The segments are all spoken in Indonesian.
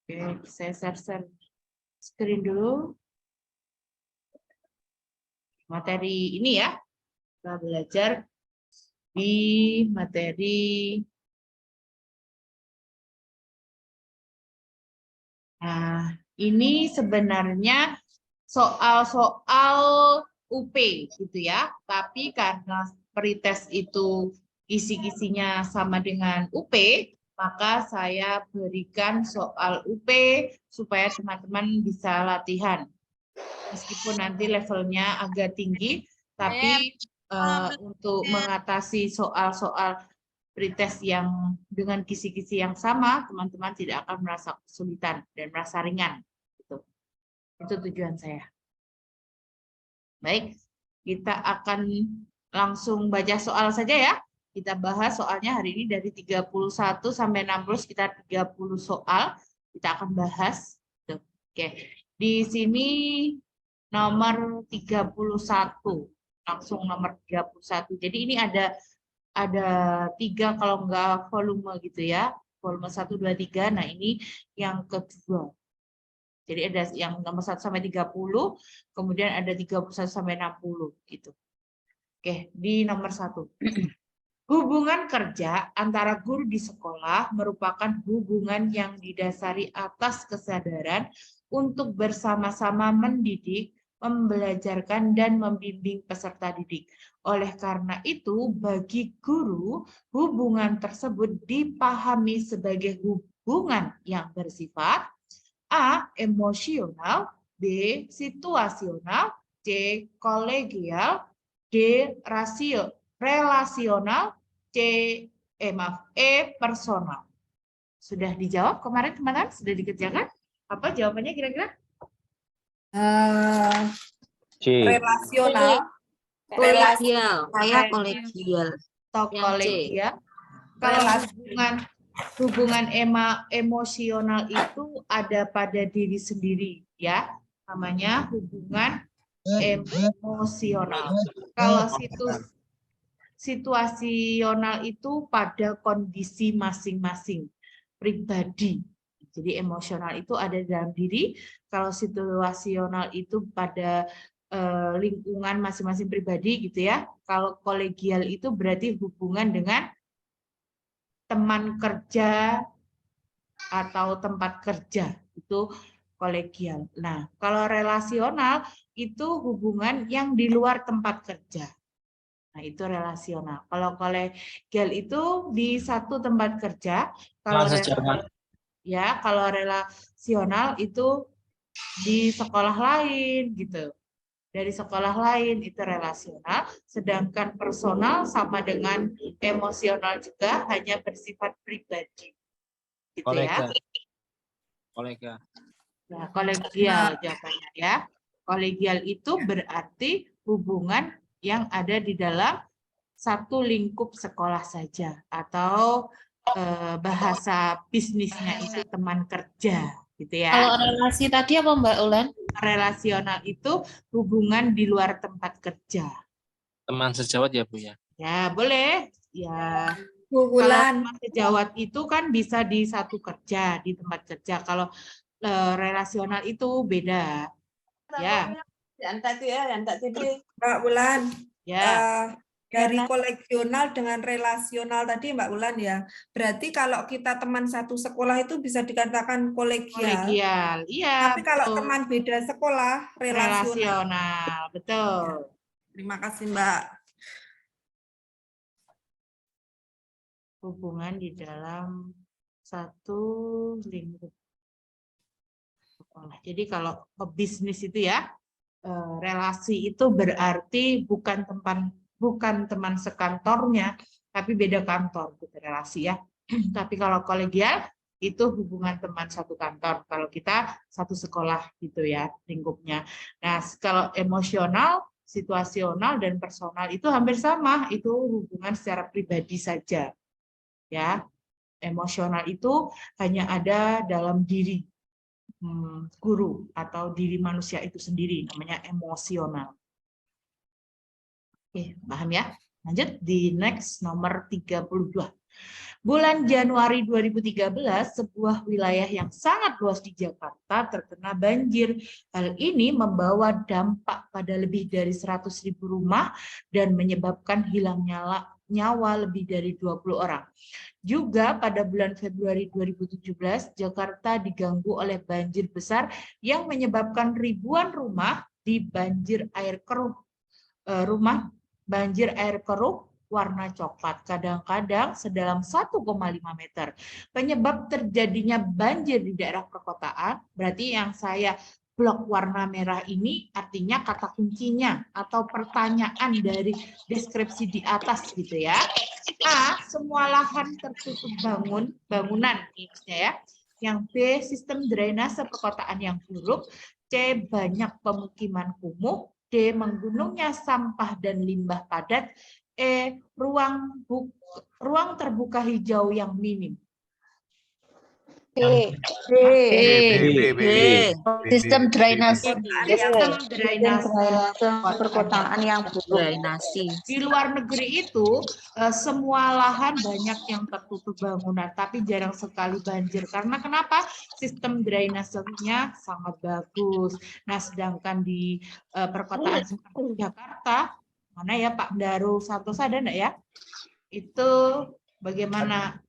Oke, saya share screen dulu. Materi ini ya, kita belajar di materi nah, ini sebenarnya soal-soal UP gitu ya, tapi karena pretest itu kisi-kisinya sama dengan UP, maka saya berikan soal UP supaya teman-teman bisa latihan. Meskipun nanti levelnya agak tinggi, tapi untuk mengatasi soal-soal pretest yang dengan kisi-kisi yang sama, teman-teman tidak akan merasa kesulitan dan merasa ringan. Itu tujuan saya. Baik, kita akan langsung baca soal saja ya. Kita bahas soalnya hari ini dari 31 sampai 60, sekitar 30 soal. Kita akan bahas. Oke, di sini nomor 31. Langsung nomor 31. Jadi ini ada 3 kalau enggak volume gitu ya. Volume 1, 2, 3. Nah, ini yang kedua. Jadi ada yang nomor 1 sampai 30, kemudian ada 31 sampai 60 gitu. Oke, di nomor 1. Hubungan kerja antara guru di sekolah merupakan hubungan yang didasari atas kesadaran untuk bersama-sama mendidik, membelajarkan, dan membimbing peserta didik. Oleh karena itu, bagi guru, hubungan tersebut dipahami sebagai hubungan yang bersifat A. Emosional, B. Situasional, C. Kolegial, D. Relasional, E. Personal. Sudah dijawab kemarin teman-teman? Sudah dikerjakan? Apa jawabannya kira-kira? Relasional. Kolegial. Saya kolegial. Atau kolegial. Kalau hubungan emosional itu ada pada diri sendiri ya, namanya hubungan emosional. Kalau situasional itu pada kondisi masing-masing pribadi. Jadi emosional itu ada dalam diri, kalau situasional itu pada lingkungan masing-masing pribadi gitu ya. Kalau kolegial itu berarti hubungan dengan teman kerja atau tempat kerja, itu kolegial. Nah, kalau relasional itu hubungan yang di luar tempat kerja. Nah, itu relasional. Kalau kolegial itu di satu tempat kerja, kalau kalau relasional itu di sekolah lain gitu. Dari sekolah lain itu relasional, sedangkan personal sama dengan emosional juga, hanya bersifat pribadi. Gitu ya. Nah, kolegial jawabannya ya. Kolegial itu berarti hubungan yang ada di dalam satu lingkup sekolah saja, atau bahasa bisnisnya itu teman kerja gitu ya. Kalau relasi tadi apa Mbak Ulan? Relasional itu hubungan di luar tempat kerja. Teman sejawat ya Bu ya? Ya boleh. Ya. Bu Ulan. Kalau teman sejawat itu kan bisa di satu kerja, di tempat kerja. Kalau relasional itu beda. Ya. Yang tadi Mbak Ulan. Ya. Dari koleksional dengan relasional tadi Mbak Ulan ya. Berarti kalau kita teman satu sekolah itu bisa dikatakan kolegial. Kolegial, iya. Tapi kalau teman beda sekolah, relasional. Betul. Ya. Terima kasih Mbak. Hubungan di dalam satu lingkup sekolah. Jadi kalau bisnis itu ya, relasi itu berarti bukan teman sekantornya, tapi beda kantor gitu relasi ya. Tapi kalau kolegial itu hubungan teman satu kantor. Kalau kita satu sekolah gitu ya lingkupnya. Nah, kalau emosional, situasional dan personal itu hampir sama, itu hubungan secara pribadi saja. Ya. Emosional itu hanya ada dalam diri guru atau diri manusia itu sendiri, namanya emosional. Oke, paham ya? Lanjut di next nomor 32. Bulan Januari 2013, sebuah wilayah yang sangat luas di Jakarta terkena banjir. Hal ini membawa dampak pada lebih dari 100.000 rumah dan menyebabkan hilangnya nyawa lebih dari 20 orang. Juga pada bulan Februari 2017, Jakarta diganggu oleh banjir besar yang menyebabkan ribuan rumah di banjir air keruh. Banjir air keruh warna coklat, kadang-kadang sedalam 1,5 meter. Penyebab terjadinya banjir di daerah perkotaan, berarti yang saya blok warna merah ini artinya kata kuncinya atau pertanyaan dari deskripsi di atas gitu ya. A, semua lahan tertutup bangunan maksudnya ya. Yang B, sistem drainase perkotaan yang buruk. C, banyak pemukiman kumuh. D, menggunungnya sampah dan limbah padat. E, ruang terbuka hijau yang minim. Sistem drainase. Sistem drainase Perkotaan yang drainasi. Di luar negeri itu semua lahan banyak yang tertutup bangunan, tapi jarang sekali banjir. Karena kenapa? Sistem drainasenya sangat bagus. Nah, sedangkan di perkotaan seperti Jakarta, mana ya Pak Daru Santosa ada enggak ya? Itu bagaimana?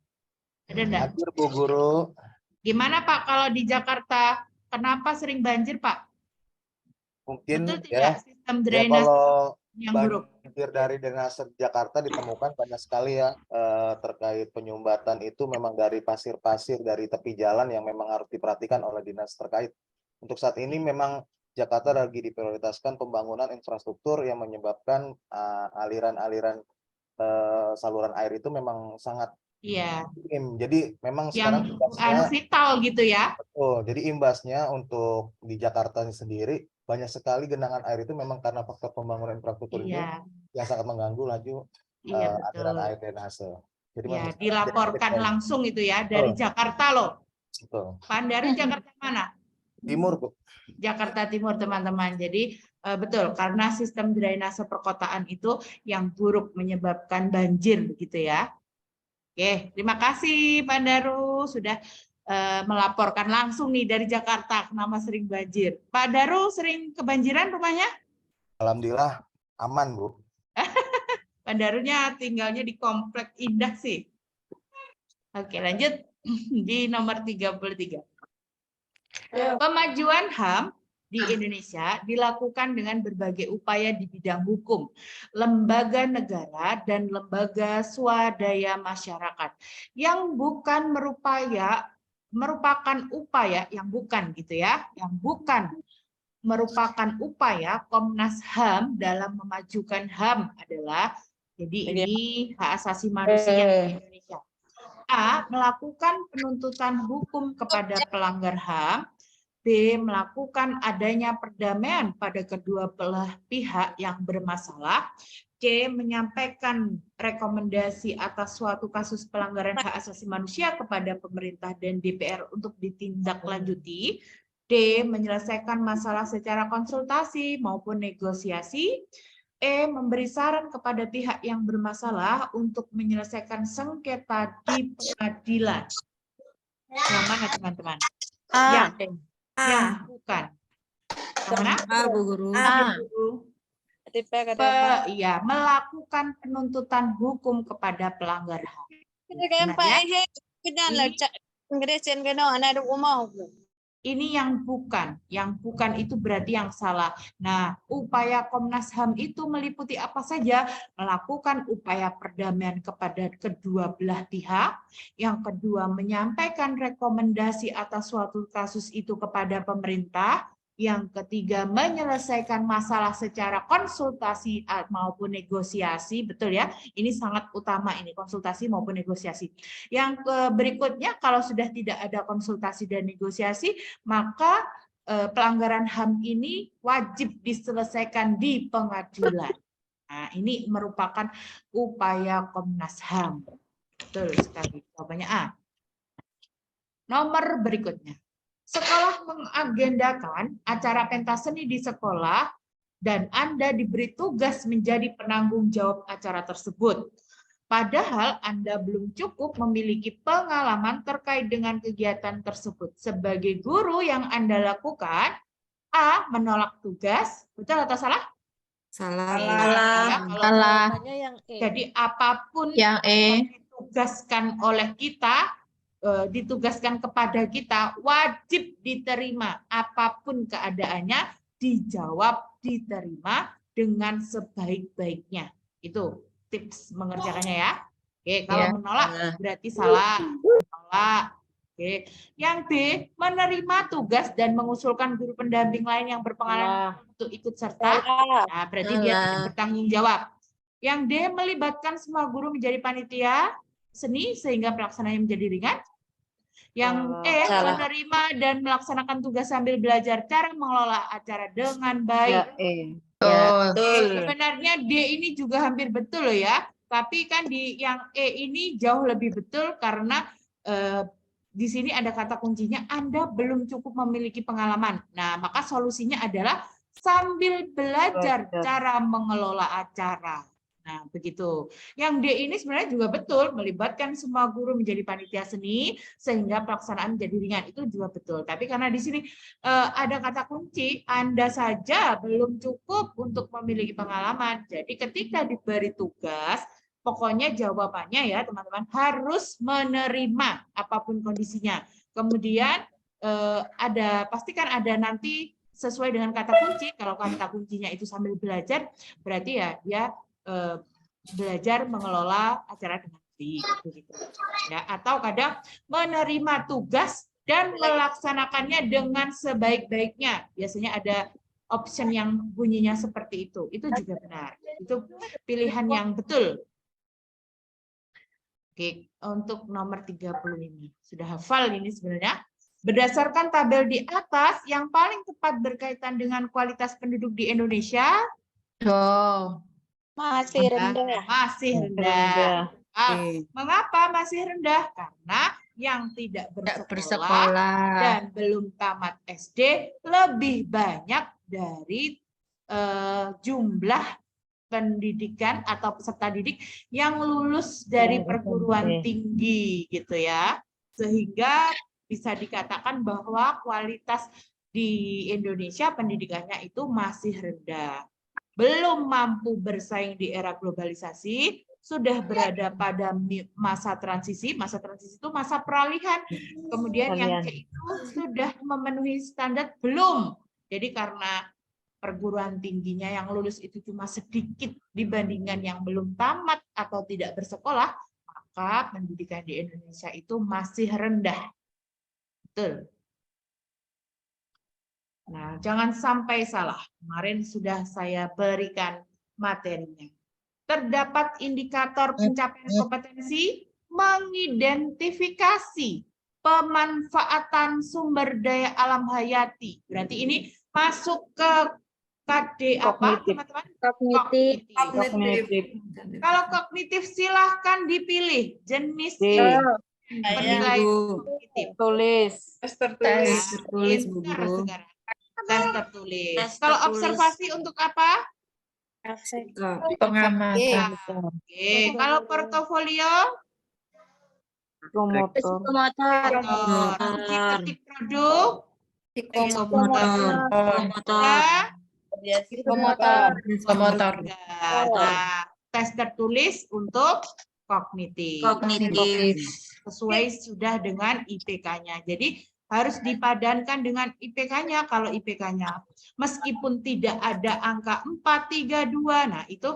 Ada enggak? Hadir Bu Guru. Gimana Pak kalau di Jakarta? Kenapa sering banjir Pak? Mungkin Betul tidak? Sistem ya drainase kalau yang buruk. banjir dari drainase Jakarta ditemukan banyak sekali ya terkait penyumbatan itu memang dari pasir-pasir dari tepi jalan yang memang harus diperhatikan oleh dinas terkait. Untuk saat ini memang Jakarta lagi diprioritaskan pembangunan infrastruktur yang menyebabkan aliran-aliran saluran air itu memang sangat Iya. Jadi memang Yang sekarang vital gitu ya. betul. Jadi imbasnya untuk di Jakarta sendiri banyak sekali genangan air itu memang karena faktor pembangunan infrastruktur ini yang sangat mengganggu laju aliran air drainase. Jadi ya, dilaporkan langsung itu ya dari Jakarta loh. Betul. Pandaru Jakarta mana? Timur, Bu. Jakarta Timur teman-teman. Jadi betul karena sistem drainase perkotaan itu yang buruk menyebabkan banjir begitu ya. Oke, terima kasih Pak Daru sudah melaporkan langsung nih dari Jakarta kenapa sering banjir. Pak Daru sering kebanjiran rumahnya? Alhamdulillah aman, Bu. Pak Darunya tinggalnya di komplek indah sih. Oke, lanjut di nomor 33. Pemajuan HAM di Indonesia dilakukan dengan berbagai upaya di bidang hukum, lembaga negara, dan lembaga swadaya masyarakat yang bukan merupakan upaya Komnas HAM dalam memajukan HAM adalah, jadi ini hak asasi manusia di Indonesia. A, melakukan penuntutan hukum kepada pelanggar HAM. B, melakukan adanya perdamaian pada kedua belah pihak yang bermasalah. C, menyampaikan rekomendasi atas suatu kasus pelanggaran hak asasi manusia kepada pemerintah dan DPR untuk ditindaklanjuti. D, menyelesaikan masalah secara konsultasi maupun negosiasi. E, memberi saran kepada pihak yang bermasalah untuk menyelesaikan sengketa di pengadilan. Yang mana teman-teman? Yang bukan. Yang mana? Bu Guru. Ya, melakukan penuntutan hukum kepada pelanggar HAM. Ini yang bukan itu berarti yang salah. Nah, upaya Komnas HAM itu meliputi apa saja? Melakukan upaya perdamaian kepada kedua belah pihak. Yang kedua, menyampaikan rekomendasi atas suatu kasus itu kepada pemerintah. Yang ketiga, menyelesaikan masalah secara konsultasi maupun negosiasi. Betul ya, ini sangat utama ini, konsultasi maupun negosiasi. Yang berikutnya, kalau sudah tidak ada konsultasi dan negosiasi, maka pelanggaran HAM ini wajib diselesaikan di pengadilan. Nah, ini merupakan upaya Komnas HAM. Betul sekali. Jawabannya A. Nomor berikutnya. Sekolah mengagendakan acara pentas seni di sekolah dan Anda diberi tugas menjadi penanggung jawab acara tersebut. Padahal Anda belum cukup memiliki pengalaman terkait dengan kegiatan tersebut. Sebagai guru yang Anda lakukan, A. Menolak tugas. Betul atau salah? Salah. Ya, kalau Salah. jadi apapun Yang E. yang ditugaskan oleh kita, ditugaskan kepada kita, wajib diterima. Apapun keadaannya, dijawab, diterima dengan sebaik-baiknya. Itu tips mengerjakannya ya. Oke, kalau Ya. menolak berarti salah. Menolak. Oke. Yang B, menerima tugas dan mengusulkan guru pendamping lain yang berpengalaman untuk ikut serta. Nah, berarti dia tidak bertanggung jawab. Yang D, melibatkan semua guru menjadi panitia seni sehingga pelaksanaannya menjadi ringan. Yang E, menerima dan melaksanakan tugas sambil belajar cara mengelola acara dengan baik. Sebenarnya D ini juga hampir betul loh ya. Tapi kan di yang E ini jauh lebih betul karena di sini ada kata kuncinya Anda belum cukup memiliki pengalaman. Nah, maka solusinya adalah sambil belajar cara mengelola acara. Nah, begitu. Yang D ini sebenarnya juga betul, melibatkan semua guru menjadi panitia seni sehingga pelaksanaan menjadi ringan. Itu juga betul. Tapi karena di sini ada kata kunci, Anda saja belum cukup untuk memiliki pengalaman. Jadi ketika diberi tugas, pokoknya jawabannya ya teman-teman harus menerima apapun kondisinya. Kemudian pastikan ada nanti sesuai dengan kata kunci. Kalau kata kuncinya itu sambil belajar, berarti ya dia belajar mengelola acara dengan baik, begitu. Ya, atau kadang menerima tugas dan melaksanakannya dengan sebaik-baiknya. Biasanya ada option yang bunyinya seperti itu. Itu juga benar. Itu pilihan yang betul. Oke, untuk nomor 35. Sudah hafal ini sebenarnya. Berdasarkan tabel di atas, yang paling tepat berkaitan dengan kualitas penduduk di Indonesia, Masih rendah. masih rendah. Mengapa masih rendah? Karena yang tidak bersekolah dan belum tamat SD lebih banyak dari jumlah pendidikan atau peserta didik yang lulus dari perguruan tinggi gitu ya. Sehingga bisa dikatakan bahwa kualitas di Indonesia pendidikannya itu masih rendah. Belum mampu bersaing di era globalisasi, sudah berada pada masa transisi. Masa transisi itu masa peralihan. Kemudian yang C itu sudah memenuhi standar belum. Jadi karena perguruan tingginya yang lulus itu cuma sedikit dibandingkan yang belum tamat atau tidak bersekolah, maka pendidikan di Indonesia itu masih rendah. Betul. Nah, jangan sampai salah. Kemarin sudah saya berikan materinya. Terdapat indikator pencapaian kompetensi mengidentifikasi pemanfaatan sumber daya alam hayati. Berarti ini masuk ke KD apa, teman-teman? Kognitif. Kalau kognitif silahkan dipilih jenis penilaian kognitif. Tes tertulis, Bu Guru. Tes tertulis. Kalau observasi untuk apa? Pengamatan. Oke. Kalau portofolio? Psikomotor. Ketik produk? Psikomotor. Nah, tes tertulis untuk kognitif. Sesuai sudah dengan IPK-nya. Jadi harus dipadankan dengan IPK-nya. Kalau IPK-nya meskipun tidak ada angka 432, nah itu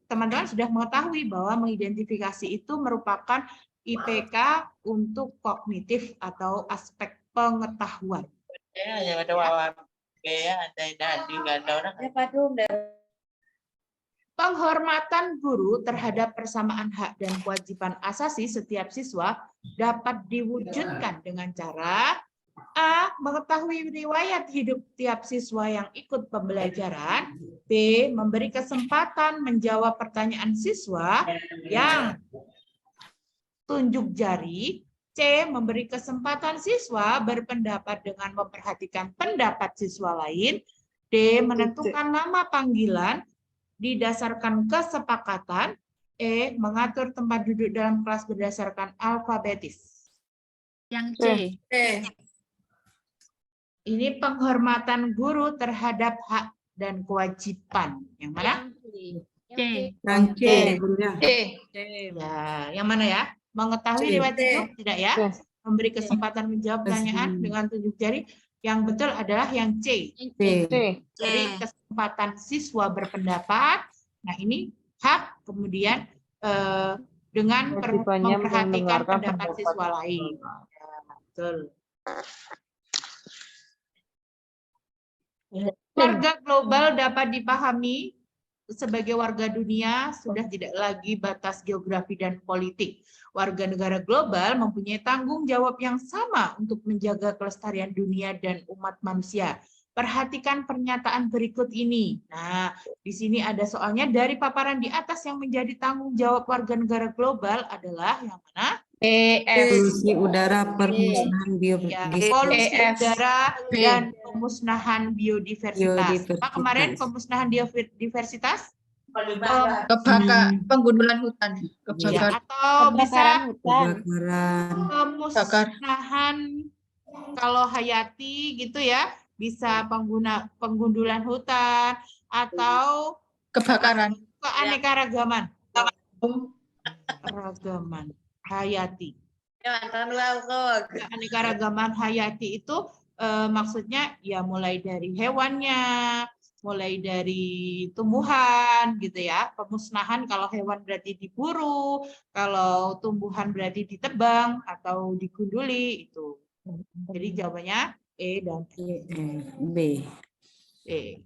teman-teman sudah mengetahui bahwa mengidentifikasi itu merupakan IPK untuk kognitif atau aspek pengetahuan. Penghormatan guru terhadap persamaan hak dan kewajiban asasi setiap siswa dapat diwujudkan dengan cara A. Mengetahui riwayat hidup tiap siswa yang ikut pembelajaran. B. Memberi kesempatan menjawab pertanyaan siswa yang tunjuk jari. C. Memberi kesempatan siswa berpendapat dengan memperhatikan pendapat siswa lain. D. Menentukan nama panggilan didasarkan kesepakatan. E. Mengatur tempat duduk dalam kelas berdasarkan alfabetis. Yang C. C. Ini penghormatan guru terhadap hak dan kewajiban. Yang mana? C. Yang C. Ya, yang mana ya? Mengetahui C. riwayat C. hidup tidak ya? Memberi kesempatan menjawab pertanyaan dengan tunjuk jari. Yang betul adalah yang C. Jadi kesempatan siswa berpendapat. Nah ini hak, kemudian dengan memperhatikan pendapat siswa lain. Ya, betul. Warga global dapat dipahami sebagai warga dunia sudah tidak lagi batas geografi dan politik. Warga negara global mempunyai tanggung jawab yang sama untuk menjaga kelestarian dunia dan umat manusia. Perhatikan pernyataan berikut ini. Nah, di sini ada soalnya dari paparan di atas yang menjadi tanggung jawab warga negara global adalah yang mana? Polusi udara, permusnahan Ya, biodiversitas. polusi udara dan pemusnahan biodiversitas. Apa kemarin pemusnahan biodiversitas? Penggundulan hutan. Ya, atau bisa Kebakaran. pemusnahan kalau hayati gitu ya, bisa penggundulan hutan atau Kebakaran. keanekaragaman. Ragaman hayati. Keanekaragaman hayati itu maksudnya ya mulai dari hewannya, mulai dari tumbuhan gitu ya. Pemusnahan kalau hewan berarti diburu, kalau tumbuhan berarti ditebang atau digunduli itu. Jadi jawabannya E dan B. E.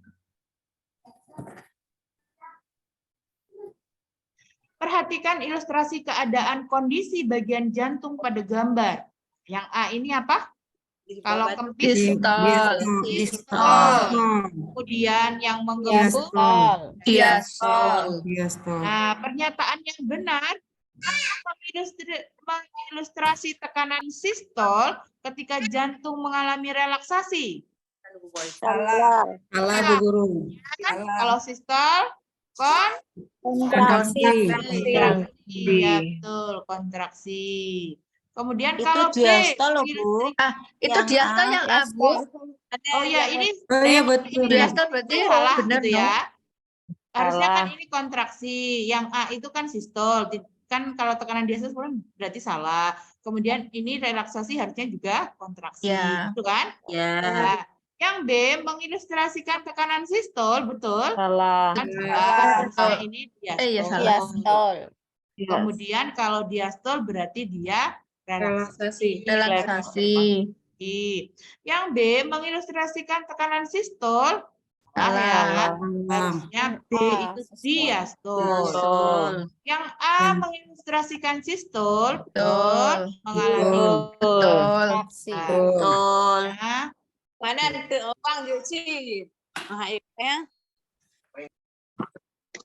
Perhatikan ilustrasi keadaan kondisi bagian jantung pada gambar. Yang A ini apa? Kalau kempis, kemudian yang menggembung, Diastol. Nah, pernyataan yang benar mengilustrasi tekanan sistol ketika jantung mengalami relaksasi. Salah. Salah, Bu Guru. Kalau sistol, Kontraksi. iya betul, kontraksi. Kemudian Itu kalau B, diastol loh, Bu. Itu diastol yang A, Bu. oh ya ini Oh iya betul. Diastol berarti salah benar gitu dong. ya. Harusnya kan ini kontraksi, yang A itu kan sistol. Kan kalau tekanan diastol berarti salah. Kemudian ini relaksasi harusnya juga kontraksi, Ya. gitu kan? Ya. Nah, yang B mengilustrasikan tekanan sistol, betul? Salah. Kan salah. Harusnya ini Iya, diastol. salah. Kemudian kalau diastol berarti dia relaksasi. Relaksasi. Yang B mengilustrasikan tekanan sistol. Salah. Ya. Harusnya B itu diastol. Betul. Yang A mengilustrasikan sistol. Betul. Mengalami Betul. betul. Mana itu orang Yuci?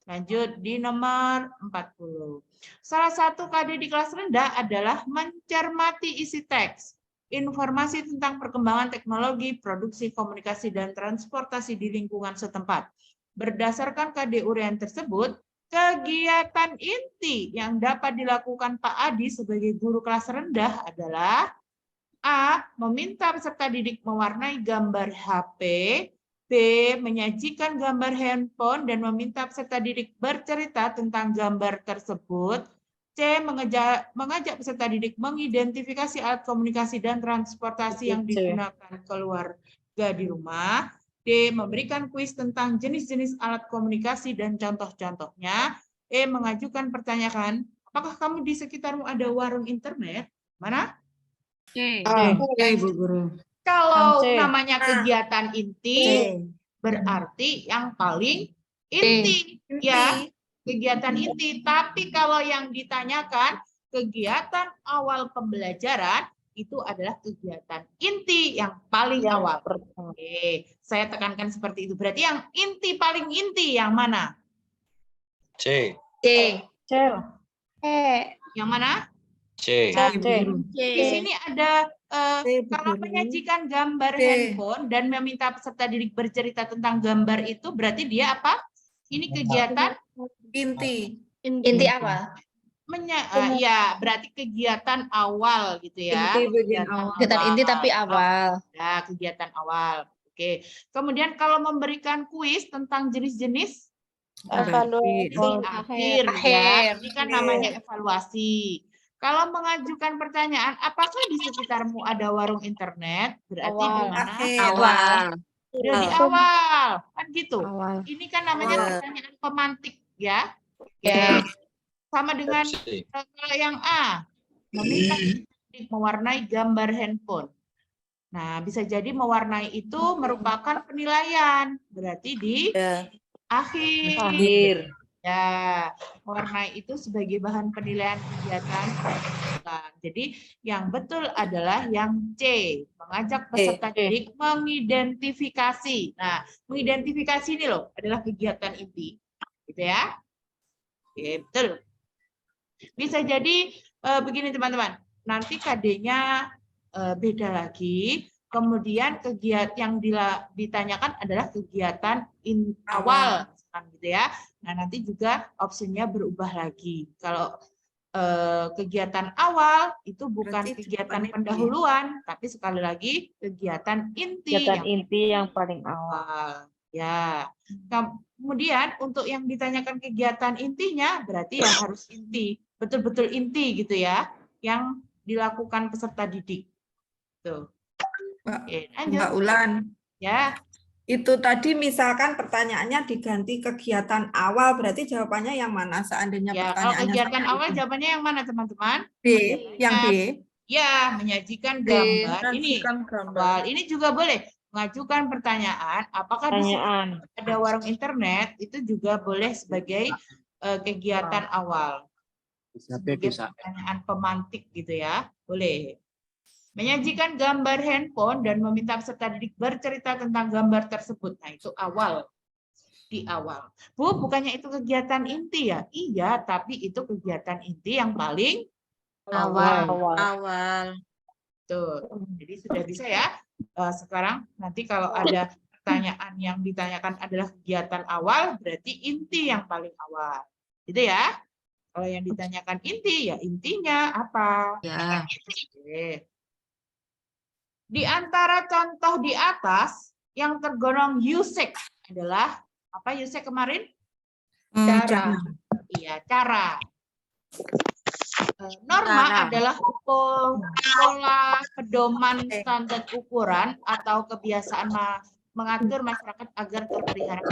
Lanjut di nomor 40. Salah satu KD di kelas rendah adalah mencermati isi teks. Informasi tentang perkembangan teknologi, produksi, komunikasi, dan transportasi di lingkungan setempat. Berdasarkan KD uraian tersebut, kegiatan inti yang dapat dilakukan Pak Adi sebagai guru kelas rendah adalah A. Meminta peserta didik mewarnai gambar HP. B. Menyajikan gambar handphone dan meminta peserta didik bercerita tentang gambar tersebut. C. Mengajak peserta didik mengidentifikasi alat komunikasi dan transportasi yang digunakan keluarga di rumah. D. Memberikan kuis tentang jenis-jenis alat komunikasi dan contoh-contohnya. E. Mengajukan pertanyaan, apakah kamu di sekitarmu ada warung internet? Mana? Bu Guru. Kalau namanya kegiatan inti, berarti yang paling inti. Ya, kegiatan inti. Tapi kalau yang ditanyakan kegiatan awal pembelajaran, itu adalah kegiatan inti yang paling awal. Oke, saya tekankan seperti itu. Berarti yang inti paling inti yang mana? C. Yang mana? C. Di sini ada kalau menyajikan gambar handphone dan meminta peserta didik bercerita tentang gambar itu berarti dia apa? Ini kegiatan Inti. Inti apa? Ya, berarti kegiatan awal gitu ya. Inti bagian awal. Kegiatan inti tapi awal. Ya, kegiatan awal. Oke. Kemudian kalau memberikan kuis tentang jenis-jenis Evaluasi. di akhir, ya. Akhir. Ini kan namanya evaluasi. Kalau mengajukan pertanyaan, apakah di sekitarmu ada warung internet? Berarti di Awal. mana? Awal. Udah di awal, kan gitu. Awal. Ini kan namanya pertanyaan pemantik, ya. Oke. Ya. Sama dengan C. kalau yang A, meminta mewarnai gambar handphone. Nah, bisa jadi mewarnai itu merupakan penilaian, berarti di akhir. Ya, mewarnai itu sebagai bahan penilaian kegiatan. Jadi yang betul adalah yang C, mengajak peserta didik mengidentifikasi. Nah, mengidentifikasi ini loh adalah kegiatan inti, gitu ya. Oke, betul. Bisa jadi begini teman-teman, nanti KD-nya beda lagi. Kemudian kegiatan yang ditanyakan adalah kegiatan awal, gitu ya. Nah nanti juga opsinya berubah lagi. Kalau kegiatan awal itu bukan Berarti kegiatan depan itu ya. pendahuluan, tapi sekali lagi kegiatan inti. Kegiatan yang inti yang paling awal. awal. Ya. Kemudian untuk yang ditanyakan kegiatan intinya berarti ya harus inti, betul-betul inti gitu ya, yang dilakukan peserta didik. Tuh. Oke, lanjut. Mbak Ulan, Ya. itu tadi misalkan pertanyaannya diganti kegiatan awal, berarti jawabannya yang mana seandainya Ya, kalau pertanyaannya kegiatan seperti awal itu? jawabannya yang mana teman-teman? B, yang B. Ya, menyajikan gambar. Ini Menyajikan gambar. awal. Ini juga boleh mengajukan pertanyaan. Apakah di sini Pertanyaan. ada warung internet? Itu juga boleh sebagai kegiatan awal. Sebagai pertanyaan pemantik gitu ya, boleh. Menyajikan gambar handphone dan meminta peserta didik bercerita tentang gambar tersebut. Nah, itu awal. Di awal. Bu, bukannya itu kegiatan inti ya? Iya, tapi itu kegiatan inti yang paling awal. Tuh. Jadi sudah bisa ya. Sekarang nanti kalau ada pertanyaan yang ditanyakan adalah kegiatan awal, berarti inti yang paling awal. Gitu ya. Kalau yang ditanyakan inti, ya intinya apa? Ya. Oke. Di antara contoh di atas, yang tergolong USEC adalah, apa USEC kemarin? Cara. Iya, cara. Norma adalah pola pedoman standar ukuran atau kebiasaan mengatur masyarakat agar terpelihara.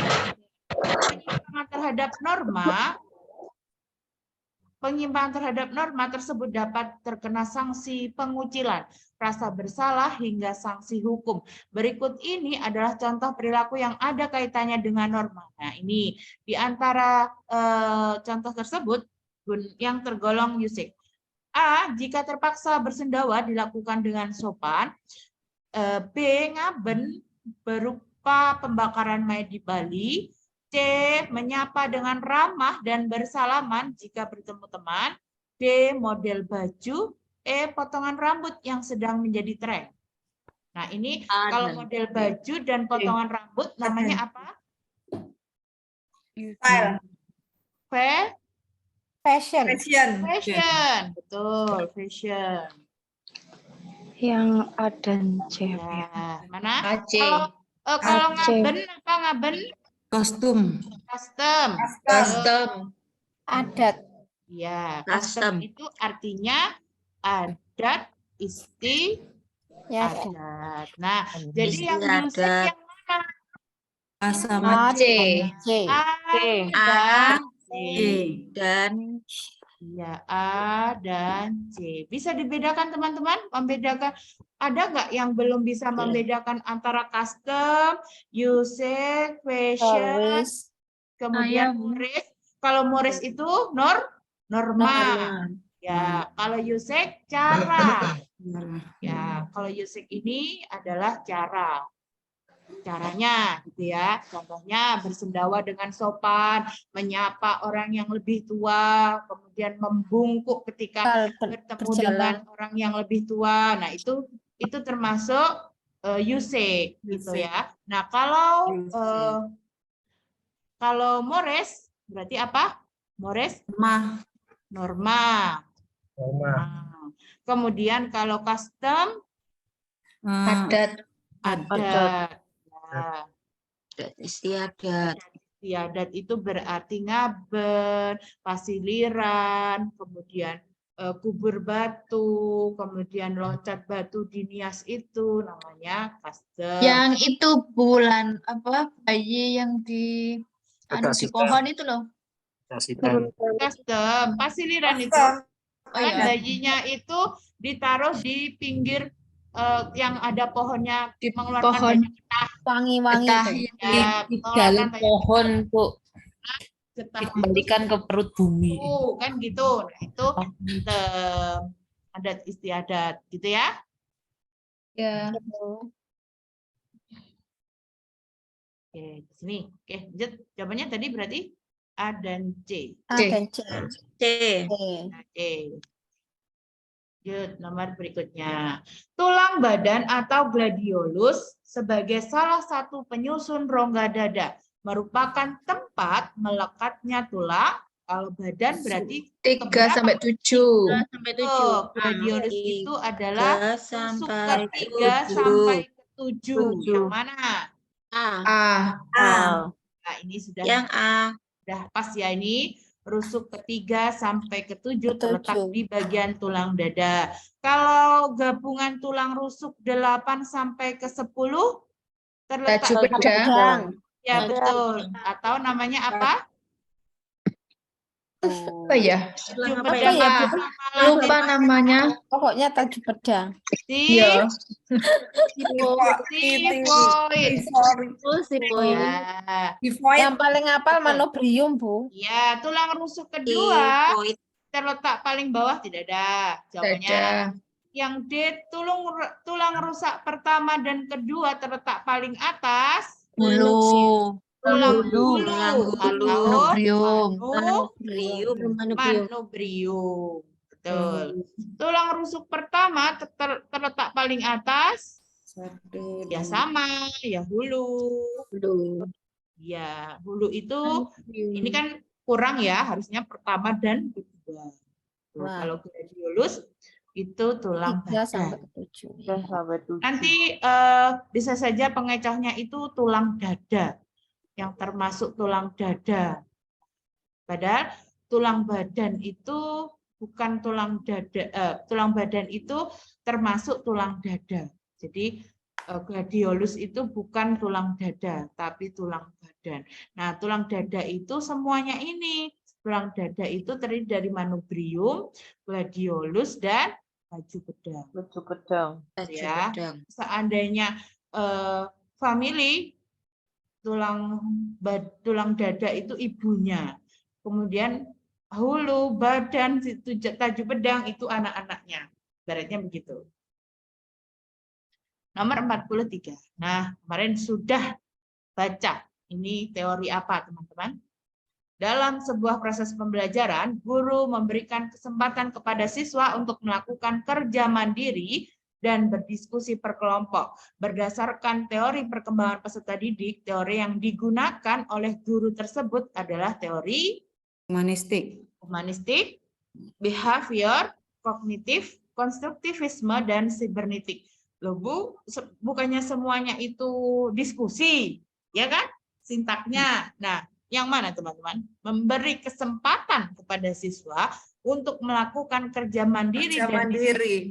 Penyimpangan terhadap norma tersebut dapat terkena sanksi pengucilan, rasa bersalah hingga sanksi hukum. Berikut ini adalah contoh perilaku yang ada kaitannya dengan norma. Nah, ini di antara contoh tersebut yang tergolong USEC. A, jika terpaksa bersendawa dilakukan dengan sopan. B, ngaben berupa pembakaran mayat di Bali. C, menyapa dengan ramah dan bersalaman jika bertemu teman. D, model baju. E, potongan rambut yang sedang menjadi tren. Nah, ini kalau model baju dan potongan rambut namanya apa? Style. Fashion. Betul, fashion. Yang A dan C. Ya, mana? AC. Kalau ngaben apa ngaben? Kostum. Custom. Adat. Ya, Custom. custom itu artinya adat istiadat. Nah, jadi yang USEC yang mana? A sama C. A dan C. Ya, A dan C. Bisa dibedakan teman-teman? Membedakan, ada nggak yang belum bisa membedakan antara custom, USEC, fashion, kemudian Mores? Kalau Mores itu norma. Ya, kalau USEC cara. Ya, kalau USEC ini adalah cara. Caranya gitu ya, contohnya bersendawa dengan sopan, menyapa orang yang lebih tua, kemudian membungkuk ketika bertemu dengan orang yang lebih tua. Nah, itu termasuk USEC gitu ya. Nah, kalau Mores berarti apa? Mores? Mah. Norma. Nah, kemudian kalau custom, Adat. adat. Nah, Adat istiadat. istiadat itu berarti ngaben, pasiliran, kemudian kubur batu, kemudian loncat batu di Nias itu namanya custom. Yang itu bulan apa bayi yang di anu di pohon itu loh. Custom, pasiliran itu Oh kan iya. bayinya itu ditaruh di pinggir yang ada pohonnya Di mengeluarkan pohon. banyak Wangi-wangi Getah itu. itu. ya, Di mengeluarkan dalam banyak pohon, Bu. getah Dikembalikan ke perut bumi. kan gitu. Nah, itu adat istiadat gitu ya. Ya. Oke, di sini. Oke, lanjut. Jawabannya tadi berarti A dan C. A dan C. C. Nah, C. Lanjut, nomor berikutnya. Tulang badan atau gladiolus sebagai salah satu penyusun rongga dada merupakan tempat melekatnya tulang. Kalau badan berarti 3 sampai 7. Sampai gladiolus itu adalah tusuk sampai ke-3 7. sampai ke-7. Tujuh. Yang mana? A. A. Nah, ini sudah Yang A. pas ya ini. Rusuk ke-3 sampai ke-7 terletak Ke-7. di bagian tulang dada. Kalau gabungan tulang rusuk 8 sampai ke-10 terletak Baju pedang. ya betul. Atau namanya apa? Apa ya? Baju Apa pedang ya? itu nama Lupa Latin. namanya. Pokoknya taju pedang. Iya. Tifoid. Ya. Yang paling hafal manobrium, Bu. Ya, tulang rusuk kedua Tifoid. terletak paling bawah tidak ada. Jawabannya Dada. yang D, tulang rusak pertama dan kedua terletak paling atas. Bulu. Tulang bulu atau Manubrium. manubrium. Betul. Tulang rusuk pertama terletak paling atas. Ya sama, ya hulu. Ya, hulu itu ini kan kurang ya, harusnya pertama dan kedua. Tuh, Wah. kalau gladiolus itu tulang 3 sampai badan. ke 7. Nanti bisa saja pengecohnya itu tulang dada, yang termasuk tulang dada. Padahal tulang badan itu bukan tulang dada, tulang badan itu termasuk tulang dada. Jadi gladiolus itu bukan tulang dada, tapi tulang badan. Nah, tulang dada itu semuanya ini. Tulang dada itu terdiri dari manubrium, gladiolus, dan baju pedang. Ya, seandainya family tulang dada itu ibunya, kemudian hulu, badan, taju pedang itu anak-anaknya, ibaratnya begitu. Nomor 43. Nah, kemarin sudah baca. Ini teori apa, teman-teman? Dalam sebuah proses pembelajaran, guru memberikan kesempatan kepada siswa untuk melakukan kerja mandiri dan berdiskusi per kelompok. Berdasarkan teori perkembangan peserta didik, teori yang digunakan oleh guru tersebut adalah teori humanistik, behavior, kognitif, konstruktivisme, dan sibernetik. Loh Bu, bukannya semuanya itu diskusi, ya kan? Sintaknya. Nah, yang mana teman-teman? Memberi kesempatan kepada siswa untuk melakukan kerja mandiri.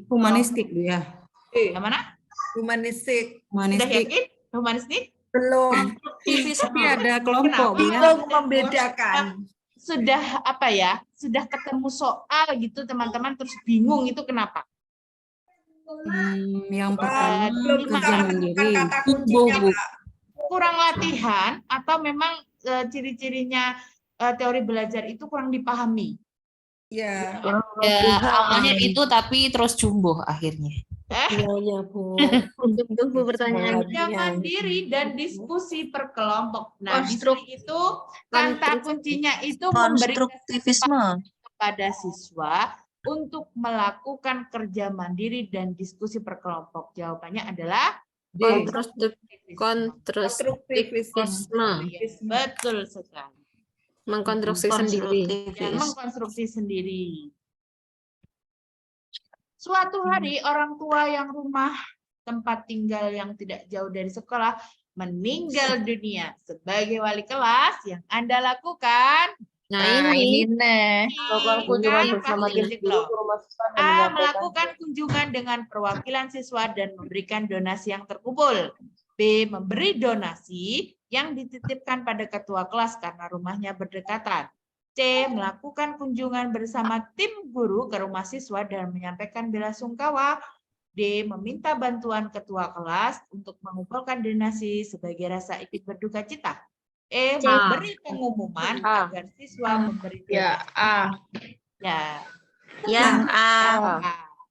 Humanistik, Bu ya. Yang mana? Humanistik. Sudah yakin? Humanistik? Belum. Tapi ada kelompok, Bu ya. Bingung membedakan. Sudah apa ya? Sudah ketemu soal gitu teman-teman terus bingung itu kenapa? Yang pertama Belum bisa kerja menemukan mandiri. kata Bu, kuncinya, Bu. Pak. Kurang latihan atau memang ciri-cirinya teori belajar itu kurang dipahami? Ya. Ya, awalnya itu tapi terus jumbo akhirnya. Iya, Bu. Bu pertanyaan. Kerja mandiri dan diskusi per kelompok. Nah, di sini itu kata kuncinya itu memberi kesempatan kepada siswa untuk melakukan kerja mandiri dan diskusi per kelompok. Jawabannya adalah D. Konstruktivisme. Yes, betul sekali. Mengkonstruksi sendiri. yang mengkonstruksi sendiri. Suatu hari orang tua yang rumah tempat tinggal yang tidak jauh dari sekolah meninggal dunia. Sebagai wali kelas yang Anda lakukan, Nah, ini nih. kunjungan bersama tim A. Melakukan kunjungan dengan perwakilan siswa dan memberikan donasi yang terkumpul. B. Memberi donasi yang dititipkan pada ketua kelas karena rumahnya berdekatan. C. Melakukan kunjungan bersama tim guru ke rumah siswa dan menyampaikan bela sungkawa. D. Meminta bantuan ketua kelas untuk mengumpulkan donasi sebagai rasa ikut berduka cita. E. Memberi pengumuman agar siswa memberi Ya, donasi. A. Ya, A.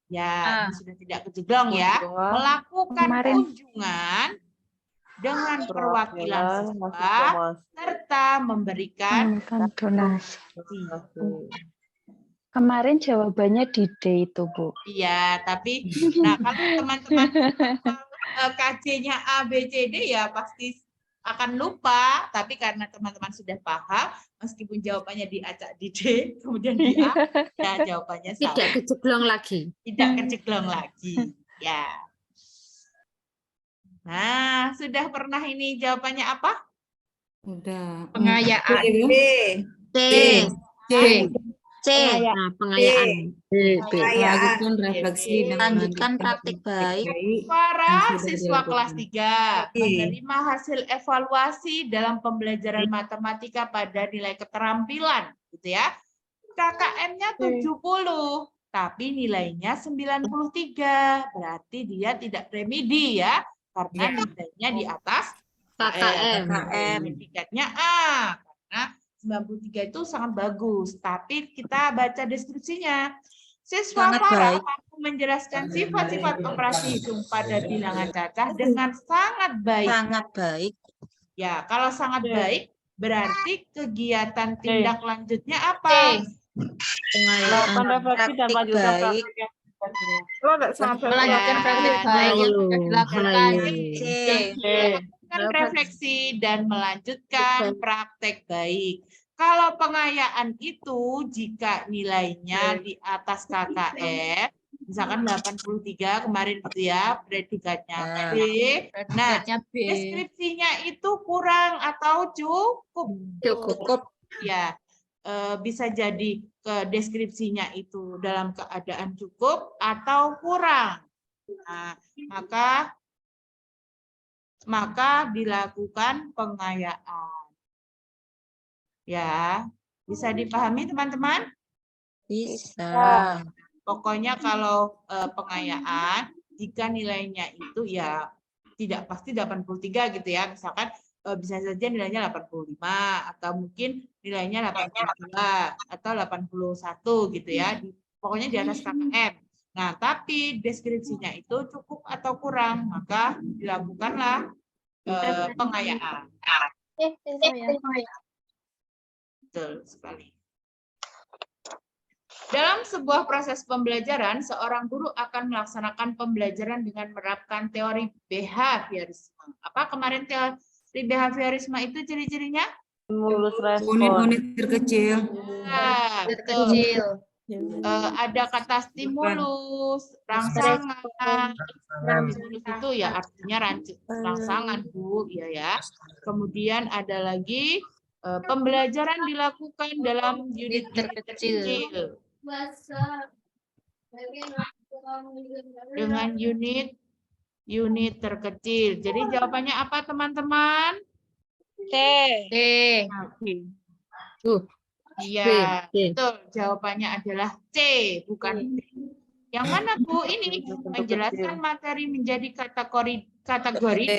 ya, ini sudah tidak kejeblong ya. Melakukan kunjungan dengan perwakilan siswa serta memberikan donasi. Kemarin jawabannya di D itu, Bu. Iya, tapi nah kalau teman-teman KJ-nya A, B, C, D ya pasti akan lupa. Tapi karena teman-teman sudah paham, meskipun jawabannya diacak di D, kemudian di A, ya jawabannya salah. Tidak kejeblong lagi. Tidak kejeblong lagi. Ya. Nah, sudah pernah ini jawabannya apa? Udah. Pengayaan. B. C. C. C. Nah, pengayaan. Melakukan refleksi dan Lanjutkan praktik baik. Para siswa kelas 3 menerima hasil evaluasi dalam pembelajaran matematika pada nilai keterampilan, gitu ya. KKM-nya 70, tapi nilainya 93. Berarti dia tidak remedi ya, karena nilainya di atas KKM. Sertifikatnya A, karena 93 itu sangat bagus. Tapi kita baca deskripsinya. Siswa Farah mampu menjelaskan sifat-sifat operasi hitung pada bilangan cacah dengan sangat baik. sangat baik. Ya, kalau sangat baik berarti kegiatan tindak lanjutnya apa? Melakukan refleksi dan melanjutkan baik. Melanjutkan praktik baik yang sudah dilakukan. Melakukan refleksi dan melanjutkan praktek baik. Kalau pengayaan itu jika nilainya di atas KKM, misalkan 83 kemarin gitu ya, predikatnya B. Nah, Predikatnya B. deskripsinya itu kurang atau cukup? Cukup. Ya, bisa jadi ke deskripsinya itu dalam keadaan cukup atau kurang. Nah, maka dilakukan pengayaan. Ya, bisa dipahami teman-teman? Bisa. Pokoknya kalau pengayaan, jika nilainya itu ya tidak pasti 83 gitu ya. Misalkan bisa saja nilainya 85 atau mungkin nilainya 82 atau 81 gitu ya. Pokoknya di atas KKM. Nah, tapi deskripsinya itu cukup atau kurang, maka dilakukanlah pengayaan. Betul sekali. Dalam sebuah proses pembelajaran, seorang guru akan melaksanakan pembelajaran dengan menerapkan teori behaviorisme. Apa kemarin teori behaviorisme itu ciri-cirinya? Unit-unit terkecil. Nah, betul. Ada kata stimulus, rangsangan. Stimulus itu ya artinya rangsangan, Bu, ya. Kemudian ada lagi pembelajaran dilakukan dalam unit terkecil. Dengan unit terkecil. Jadi jawabannya apa, teman-teman? D. Iya, C. betul. Jawabannya adalah C, bukan D. Yang mana, Bu? Ini menjelaskan materi menjadi kategori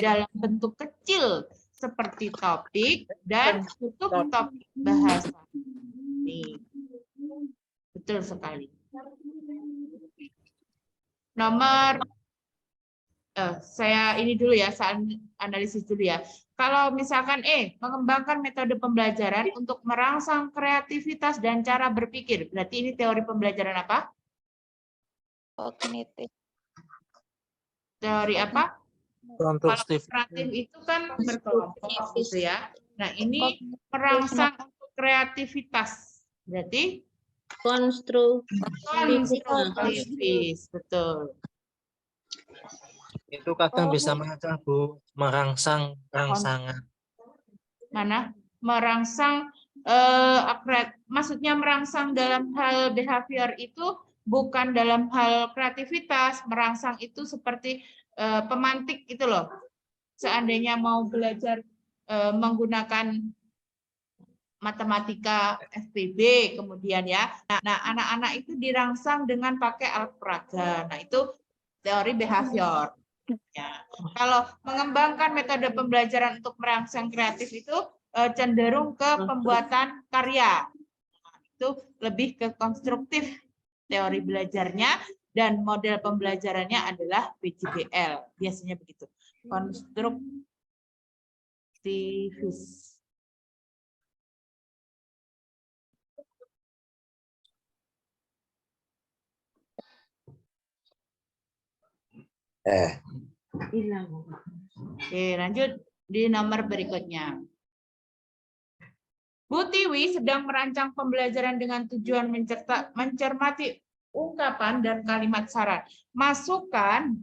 dalam bentuk kecil seperti topik dan subtopik bahasa. Nih. Betul sekali. Nomor saya ini dulu ya, saya analisis dulu ya. Kalau misalkan mengembangkan metode pembelajaran untuk merangsang kreativitas dan cara berpikir. Berarti ini teori pembelajaran apa? Kognitif. Teori apa? Kalau kreatif itu kan berkelompok gitu ya. Nah, ini merangsang untuk kreativitas. Berarti konstruktivitas. betul. Itu kadang bisa mengajak Bu, rangsangan. Mana? Merangsang maksudnya merangsang dalam hal behavior itu bukan dalam hal kreativitas. Merangsang itu seperti pemantik gitu loh. Seandainya mau belajar menggunakan matematika FPB kemudian ya. Nah, anak-anak itu dirangsang dengan pakai alat peraga. Nah, itu teori behavior. Ya. Kalau mengembangkan metode pembelajaran untuk merangsang kreatif itu cenderung ke pembuatan karya. Nah, itu lebih ke konstruktif teori belajarnya dan model pembelajarannya adalah PJBL. Biasanya begitu. Konstruktivis. Oke, lanjut di nomor berikutnya. Bu Tiwi sedang merancang pembelajaran dengan tujuan mencermati ungkapan dan kalimat syarat, masukan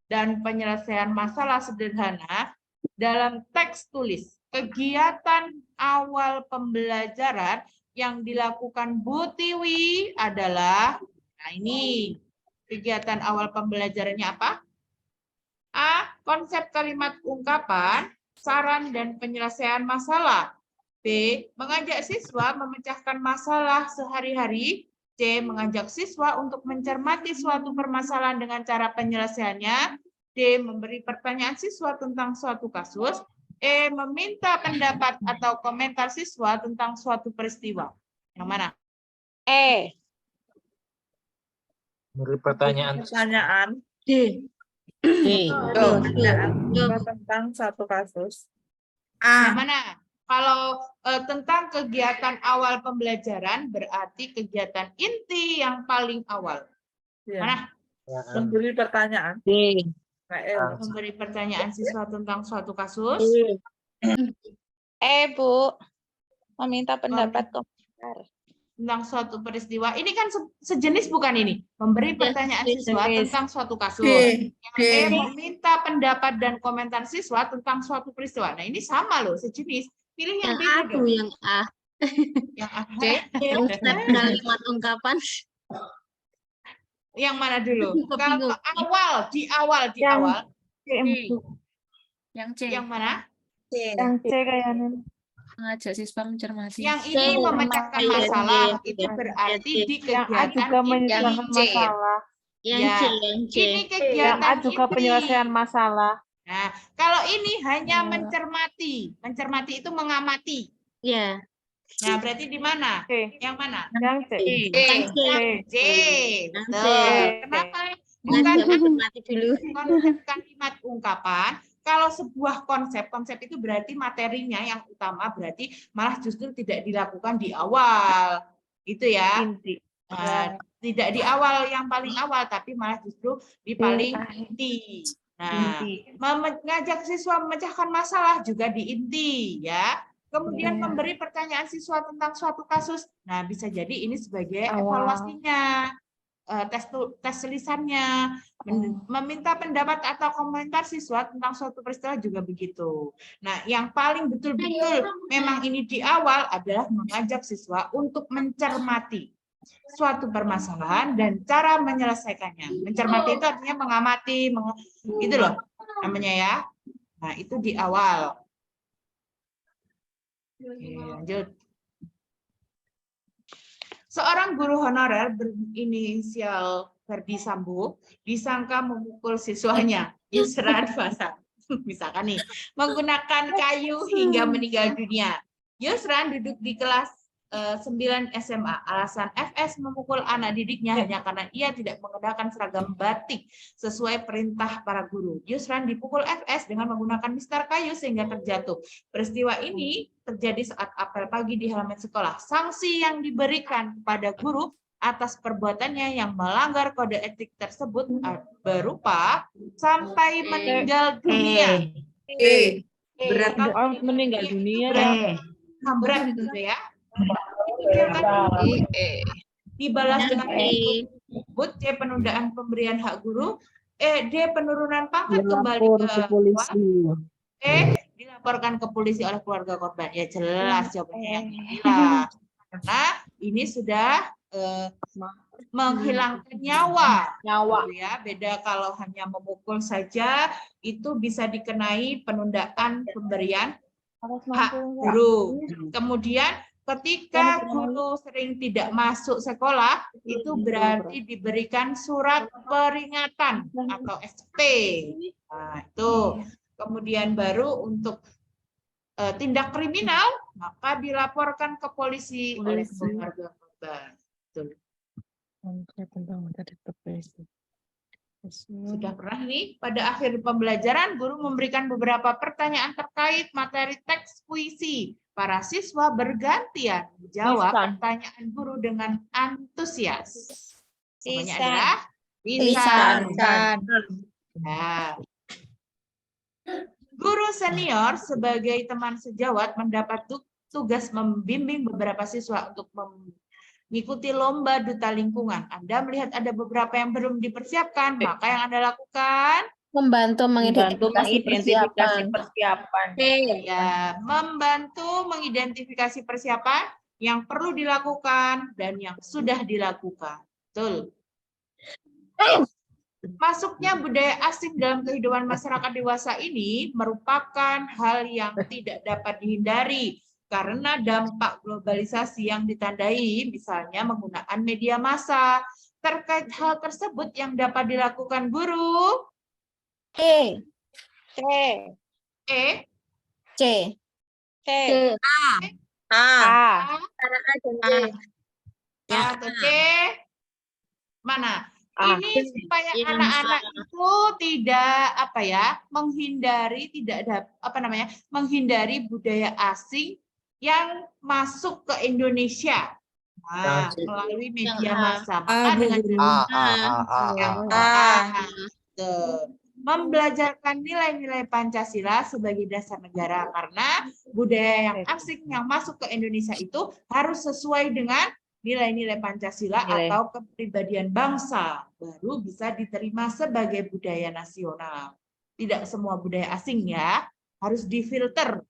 dan penyelesaian masalah sederhana dalam teks tulis. Kegiatan awal pembelajaran yang dilakukan Bu Tiwi adalah, nah ini kegiatan awal pembelajarannya apa? A. Konsep kalimat ungkapan, saran dan penyelesaian masalah. B. Mengajak siswa memecahkan masalah sehari-hari. C. Mengajak siswa untuk mencermati suatu permasalahan dengan cara penyelesaiannya. D. Memberi pertanyaan siswa tentang suatu kasus. E. Meminta pendapat atau komentar siswa tentang suatu peristiwa. Yang mana? E. Memberi pertanyaan. D. Tentang satu kasus. Yang mana? Kalau tentang kegiatan awal pembelajaran berarti kegiatan inti yang paling awal. Mana? Memberi pertanyaan. D. Memberi pertanyaan siswa tentang suatu kasus. Bu, meminta pendapat komentar. Tentang suatu peristiwa. Ini kan sejenis bukan ini? Memberi pertanyaan siswa tentang suatu kasus. Yang meminta pendapat dan komentar siswa tentang suatu peristiwa. Nah, ini sama loh, sejenis. Pilih yang B dong. Yang A. Yang A. Konsep kalimat ungkapan. Yang mana dulu? Kalau di awal. Yang C. Yang mana? Yang C kayaknya. Mengajak siswa mencermati. Yang ini memecahkan masalah. Itu berarti di kegiatan juga menyelesaikan masalah. Yang Ya. C. Yang C. Ini kegiatan Yang A juga inti. penyelesaian masalah. Nah, kalau ini hanya mencermati. Mencermati itu mengamati. Ya. Nah, berarti di mana? C. Yang mana? Yang C. Yang C. C. Yang Betul. C. Kenapa? Bukan Mati dulu. konsep kalimat ungkapan. Kalau sebuah konsep itu berarti materinya yang utama, berarti malah justru tidak dilakukan di awal. Itu ya. Inti. Nah, tidak di awal yang paling awal, tapi malah justru di paling inti. Nah, mengajak siswa memecahkan masalah juga di inti, ya. Kemudian memberi pertanyaan siswa tentang suatu kasus. Nah, bisa jadi ini sebagai evaluasinya, tes tulisannya, meminta pendapat atau komentar siswa tentang suatu peristiwa juga begitu. Nah, yang paling betul-betul memang ini di awal adalah mengajak siswa untuk mencermati suatu permasalahan dan cara menyelesaikannya. Mencermati itu artinya mengamati, gitu loh namanya ya. Nah, itu di awal. Oke, lanjut. Seorang guru honorer berinisial Ferdi Sambo disangka memukul siswanya Yusran Fasad, misalkan nih, menggunakan kayu hingga meninggal dunia. Yusran duduk di kelas 9 SMA. Alasan FS memukul anak didiknya hanya karena ia tidak mengenakan seragam batik sesuai perintah para guru. Yusran dipukul FS dengan menggunakan mistar kayu sehingga terjatuh. Peristiwa ini terjadi saat apel pagi di halaman sekolah. Sanksi yang diberikan kepada guru atas perbuatannya yang melanggar kode etik tersebut berupa sampai meninggal dunia. Berat Meninggal dunia. Berat gitu ya. ditampilkan dibalas Dan dengan E. tersebut. C. Penundaan pemberian hak guru. D. Penurunan pangkat kembali Dilapor ke ke polisi. dilaporkan ke polisi oleh keluarga korban. Ya jelas jawabannya yang inilah. Karena ini sudah menghilangkan nyawa. Gitu ya. Beda kalau hanya memukul saja, itu bisa dikenai penundaan pemberian hak guru. Kemudian ketika guru sering tidak masuk sekolah, itu berarti diberikan surat peringatan atau SP. Nah, itu. Kemudian baru untuk tindak kriminal, maka dilaporkan ke polisi oleh keluarga korban. Betul. Sudah pernah nih, pada akhir pembelajaran, guru memberikan beberapa pertanyaan terkait materi teks puisi. Para siswa bergantian menjawab pertanyaan guru dengan antusias. Namanya adalah lisan. Nah, guru senior sebagai teman sejawat mendapat tugas membimbing beberapa siswa untuk mengikuti lomba duta lingkungan. Anda melihat ada beberapa yang belum dipersiapkan, maka yang Anda lakukan Membantu mengidentifikasi persiapan. ya, membantu mengidentifikasi persiapan yang perlu dilakukan dan yang sudah dilakukan. Betul. Masuknya budaya asing dalam kehidupan masyarakat dewasa ini merupakan hal yang tidak dapat dihindari karena dampak globalisasi yang ditandai misalnya menggunakan media massa. Terkait hal tersebut yang dapat dilakukan guru C. atau C? Mana? Ini supaya anak-anak itu tidak menghindari budaya asing yang masuk ke Indonesia. Nah, melalui media massa. Maka dengan membelajarkan nilai-nilai Pancasila sebagai dasar negara karena budaya yang asing yang masuk ke Indonesia itu harus sesuai dengan nilai-nilai Pancasila atau kepribadian bangsa baru bisa diterima sebagai budaya nasional. Tidak semua budaya asing ya, harus difilter.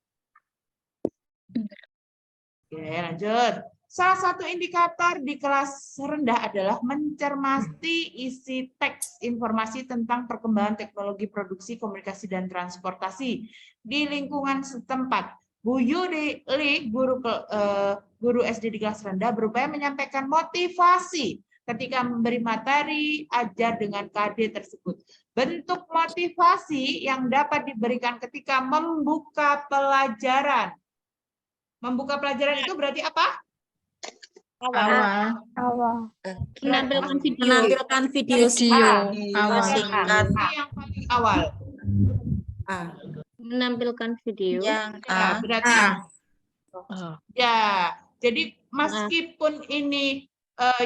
Oke, lanjut. Salah satu indikator di kelas rendah adalah mencermati isi teks informasi tentang perkembangan teknologi produksi, komunikasi, dan transportasi di lingkungan setempat. Bu Yuli, guru SD di kelas rendah, berupaya menyampaikan motivasi ketika memberi materi ajar dengan KD tersebut. Bentuk motivasi yang dapat diberikan ketika membuka pelajaran. Membuka pelajaran itu berarti apa? Menampilkan video singkat. Yang paling awal. Menampilkan video. Ya, berarti ya. Jadi meskipun ini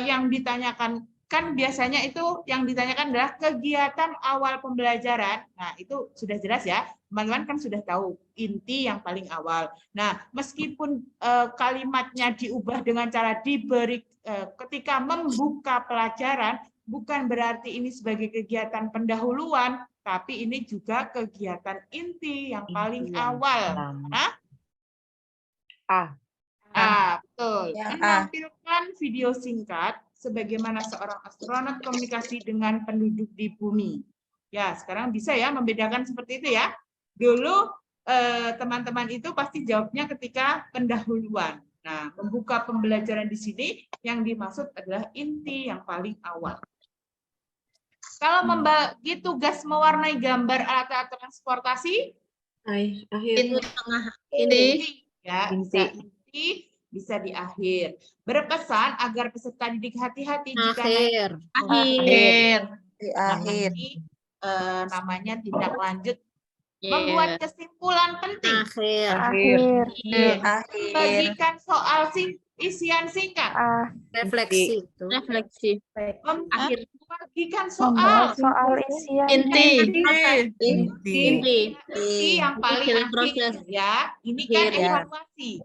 yang ditanyakan kan biasanya itu yang ditanyakan adalah kegiatan awal pembelajaran. Nah, itu sudah jelas ya. Teman-teman kan sudah tahu inti yang paling awal. Nah, meskipun kalimatnya diubah dengan cara diberi ketika membuka pelajaran, bukan berarti ini sebagai kegiatan pendahuluan, tapi ini juga kegiatan inti yang paling awal. Nah, betul. Menampilkan video singkat sebagaimana seorang astronot komunikasi dengan penduduk di bumi. Ya, sekarang bisa ya membedakan seperti itu ya. Dulu teman-teman itu pasti jawabnya ketika pendahuluan. Nah, membuka pembelajaran di sini yang dimaksud adalah inti yang paling awal. Kalau membagi tugas mewarnai gambar alat-alat transportasi, inti ya, bisa di akhir. Berpesan agar peserta didik hati-hati jika namanya tindak lanjut. Membuat kesimpulan penting. Bagikan soal isian singkat. Refleksi. Bagikan soal isian inti yang paling akhir ya. Ini kan evaluasi.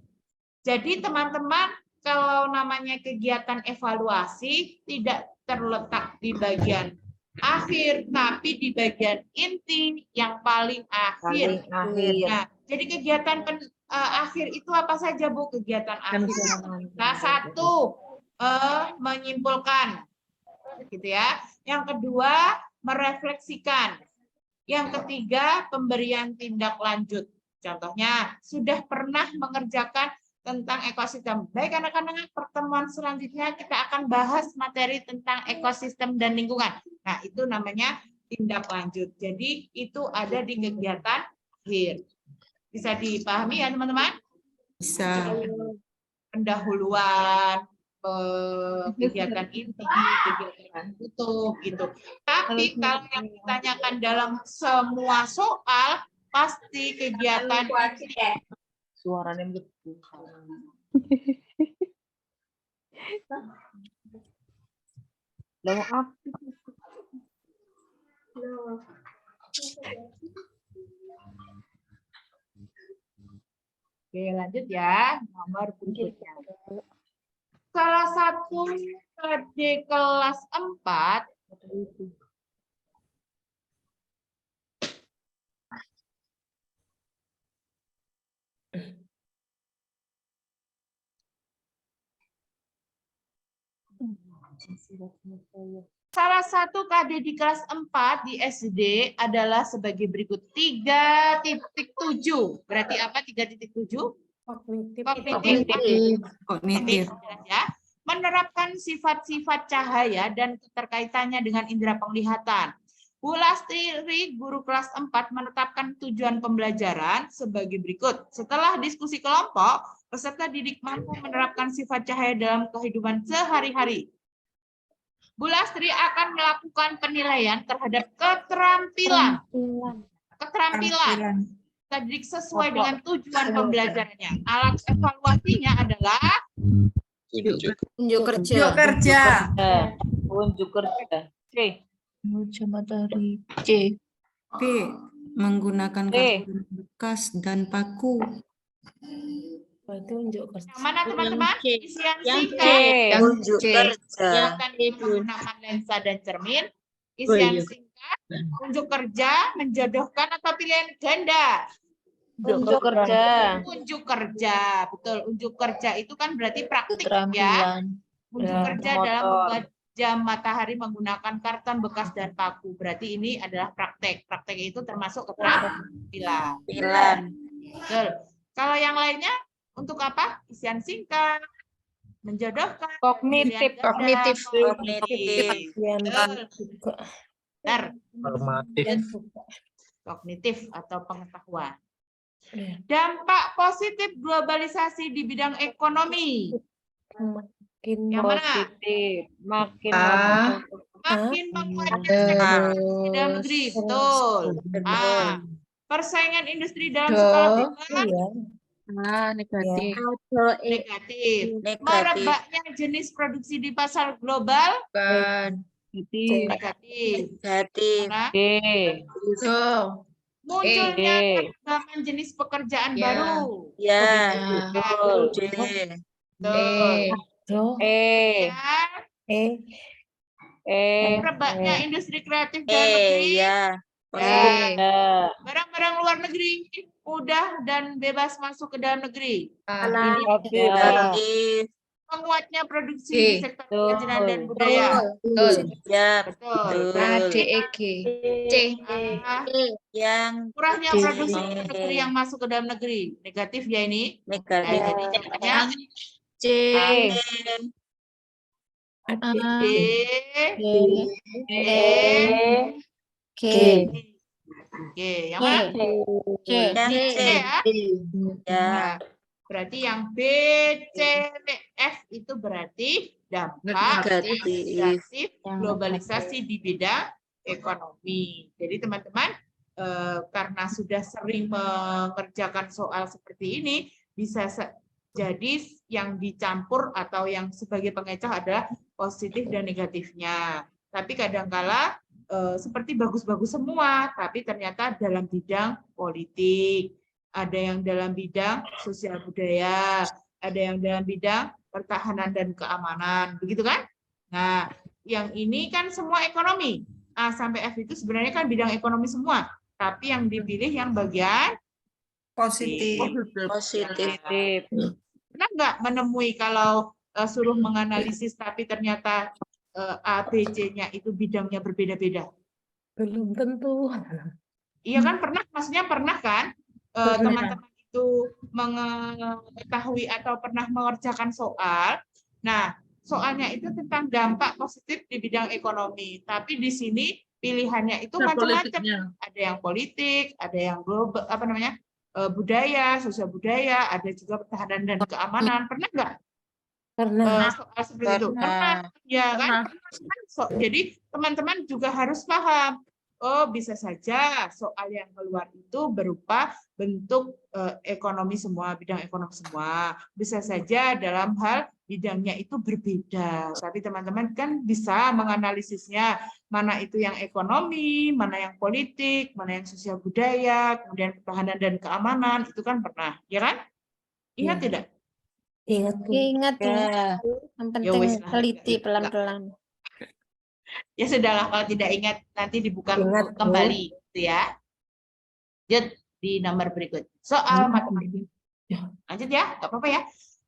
Jadi teman-teman kalau namanya kegiatan evaluasi tidak terletak di bagian akhir, tapi di bagian inti yang paling akhir. Nah, jadi kegiatan akhir itu apa saja, Bu? Kegiatan akhir. Nah, satu, menyimpulkan, gitu ya. Yang kedua, merefleksikan. Yang ketiga, pemberian tindak lanjut. Contohnya, sudah pernah mengerjakan tentang ekosistem. Baik anak-anak, pertemuan selanjutnya kita akan bahas materi tentang ekosistem dan lingkungan. Nah, itu namanya tindak lanjut. Jadi, itu ada di kegiatan akhir. Bisa dipahami ya, teman-teman? Bisa. Pendahuluan, kegiatan inti, kegiatan tutup, gitu. Tapi kalau yang ditanyakan dalam semua soal, pasti kegiatan inti. Suaranya betul. Oke, lanjut ya. Nomor berikutnya. Salah satu KD kelas 4 salah satu KD di kelas 4 di SD adalah sebagai berikut 3.7. Berarti apa 3.7? Kognitif. Ya. Menerapkan sifat-sifat cahaya dan keterkaitannya dengan indera penglihatan. Bu Lastri, guru kelas 4, menetapkan tujuan pembelajaran sebagai berikut. Setelah diskusi kelompok, peserta didik mampu menerapkan sifat cahaya dalam kehidupan sehari-hari. Bu Lastri akan melakukan penilaian terhadap keterampilan didik sesuai dengan tujuan pembelajarannya. Alat evaluasinya adalah Unjuk kerja. Unjuk kerja. C. Baca materi. C. B. Menggunakan kartu bekas dan paku. Berarti unjuk kerja. yang mana teman-teman? Isian Yang C. singkat. Unjuk kerja. Akan menggunakan lensa dan cermin. Isian singkat, unjuk kerja, menjodohkan atau pilihan ganda. Unjuk kerja. Unjuk kerja, betul. Unjuk kerja itu kan berarti praktik ya. Unjuk kerja dalam membuat jam matahari menggunakan karton bekas dan paku. Berarti ini adalah praktek. Praktek itu termasuk keterampilan. Betul. Kalau yang lainnya untuk apa? Isian singkat, menjodohkan, Kognitif. Benar. Kognitif atau pengetahuan. Dampak positif globalisasi di bidang ekonomi. Yang mana? Positif. Makin menguatkan sektor di dalam negeri. Betul. Persaingan industri dalam skala global. Negatif. Negatif. Merebaknya jenis produksi di pasar global. Negatif. Mana? D. Munculnya keragaman jenis pekerjaan baru. Betul. Betul. E. Merebaknya industri kreatif dalam negeri. Barang-barang luar negeri mudah dan bebas masuk ke dalam negeri. Menguatnya produksi di sektor kerajinan dan budaya. Betul. Kurangnya produksi dalam negeri yang masuk ke dalam negeri. Negatif ya ini. Jadi contohnya yang mana? Ya. Berarti yang B, C, D, F itu berarti dampak negatif globalisasi di bidang ekonomi. Jadi teman-teman, karena sudah sering mengerjakan soal seperti ini, bisa jadi yang dicampur atau yang sebagai pengecoh adalah positif dan negatifnya. Tapi kadangkala seperti bagus-bagus semua, tapi ternyata dalam bidang politik, ada yang dalam bidang sosial budaya, ada yang dalam bidang pertahanan dan keamanan, begitu kan? Nah, yang ini kan semua ekonomi. A sampai F itu sebenarnya kan bidang ekonomi semua, tapi yang dipilih yang bagian Positif. Positif. Pernah nggak menemui kalau suruh menganalisis tapi ternyata A, B, C-nya itu bidangnya berbeda-beda? Belum tentu. Iya kan pernah, maksudnya pernah kan teman-teman itu mengetahui atau pernah mengerjakan soal. Nah, soalnya itu tentang dampak positif di bidang ekonomi, tapi di sini pilihannya itu macam-macam. Ada yang politik, ada yang global, apa namanya, budaya, sosial budaya, ada juga pertahanan dan keamanan. Pernah nggak? Pernah. Soal seperti itu? Pernah, ya kan? Jadi teman-teman juga harus paham. Oh, bisa saja soal yang keluar itu berupa bentuk ekonomi semua, bidang ekonomi semua. Bisa saja dalam hal bidangnya itu berbeda. Tapi teman-teman kan bisa menganalisisnya, mana itu yang ekonomi, mana yang politik, mana yang sosial budaya, kemudian pertahanan dan keamanan, itu kan pernah, ya kan? Ingat tidak? Ingat, Bu. Ingat Bu. Ya. Yang Ya penting wes lah. teliti pelan-pelan. Ya sudahlah, kalau tidak ingat nanti dibuka Ingat, Bu. kembali, gitu ya. Lanjut di nomor berikut. Soal matematika. Lanjut ya, nggak apa-apa ya.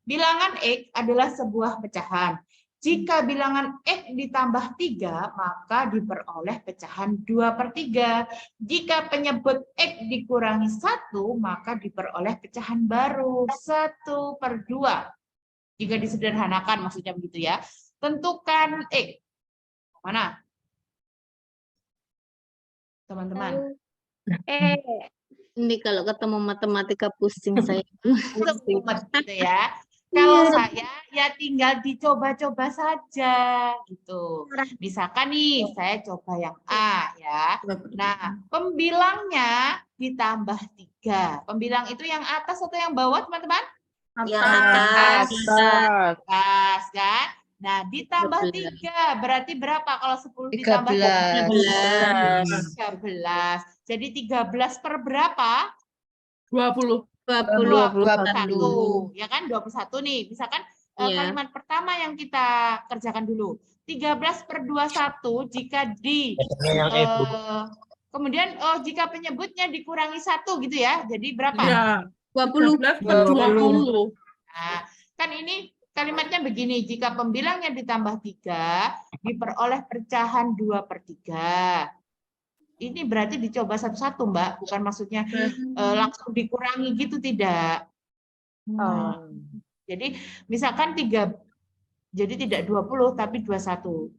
Bilangan X adalah sebuah pecahan. Jika bilangan X ditambah 3, maka diperoleh pecahan 2/3. Jika penyebut X dikurangi 1, maka diperoleh pecahan baru 1/2. Jika disederhanakan maksudnya begitu ya. Tentukan X. Mana? Teman-teman. Ini kalau ketemu matematika pusing saya. Mumet gitu ya. Kalau saya ya tinggal dicoba-coba saja gitu. Misalkan nih saya coba yang A ya. Nah, pembilangnya ditambah 3. Pembilang itu yang atas atau yang bawah, teman-teman? Yang atas. Atas kan? Nah, ditambah 3 berarti berapa kalau 10 ditambah 13. 13. Jadi 13 per berapa? 20. 21. Ya kan? 21 nih. Misalkan Iya. kalimat pertama yang kita kerjakan dulu. 13 per 21 jika Yang itu. kemudian jika penyebutnya dikurangi 1 gitu ya. Jadi berapa? Ya. 20. 20. Nah, kan ini kalimatnya begini, jika pembilangnya ditambah 3, diperoleh pecahan 2/3. Ini berarti dicoba satu-satu, Mbak, bukan maksudnya langsung dikurangi gitu, tidak. Jadi misalkan 3, jadi tidak 20 tapi 21.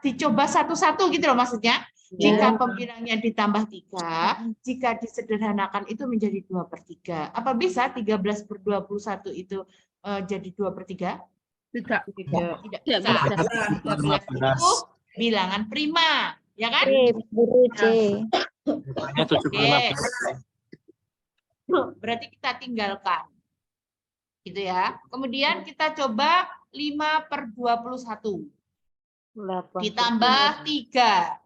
Dicoba satu-satu gitu loh maksudnya. Jika pembilangnya ditambah 3, jika disederhanakan itu menjadi 2/3. Apa bisa 13 per 21 itu jadi 2/3? Tidak. Tidak Tidak bisa. bisa. 12 itu bilangan prima, ya kan? Guru C. Rupanya 75. Berarti kita tinggalkan. Gitu ya. Kemudian kita coba 5 per 21. Ditambah 3.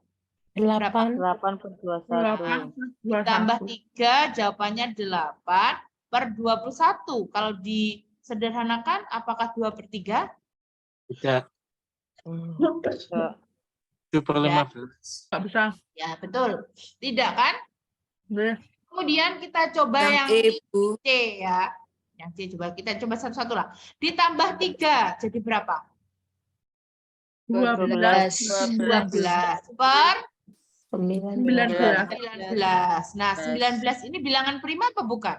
8 per per 21. Ditambah 3, jawabannya 8 per 21. Kalau disederhanakan, apakah 2/3? Tidak. 7/15. Nggak bisa. Ya, betul. Tidak kan? Boleh. Kemudian kita coba yang Bu. C ya. Yang C coba kita coba satu-satu lah. Ditambah 3 jadi berapa? 12. 12 per 19. 19. Nah, 19 ini bilangan prima apa bukan?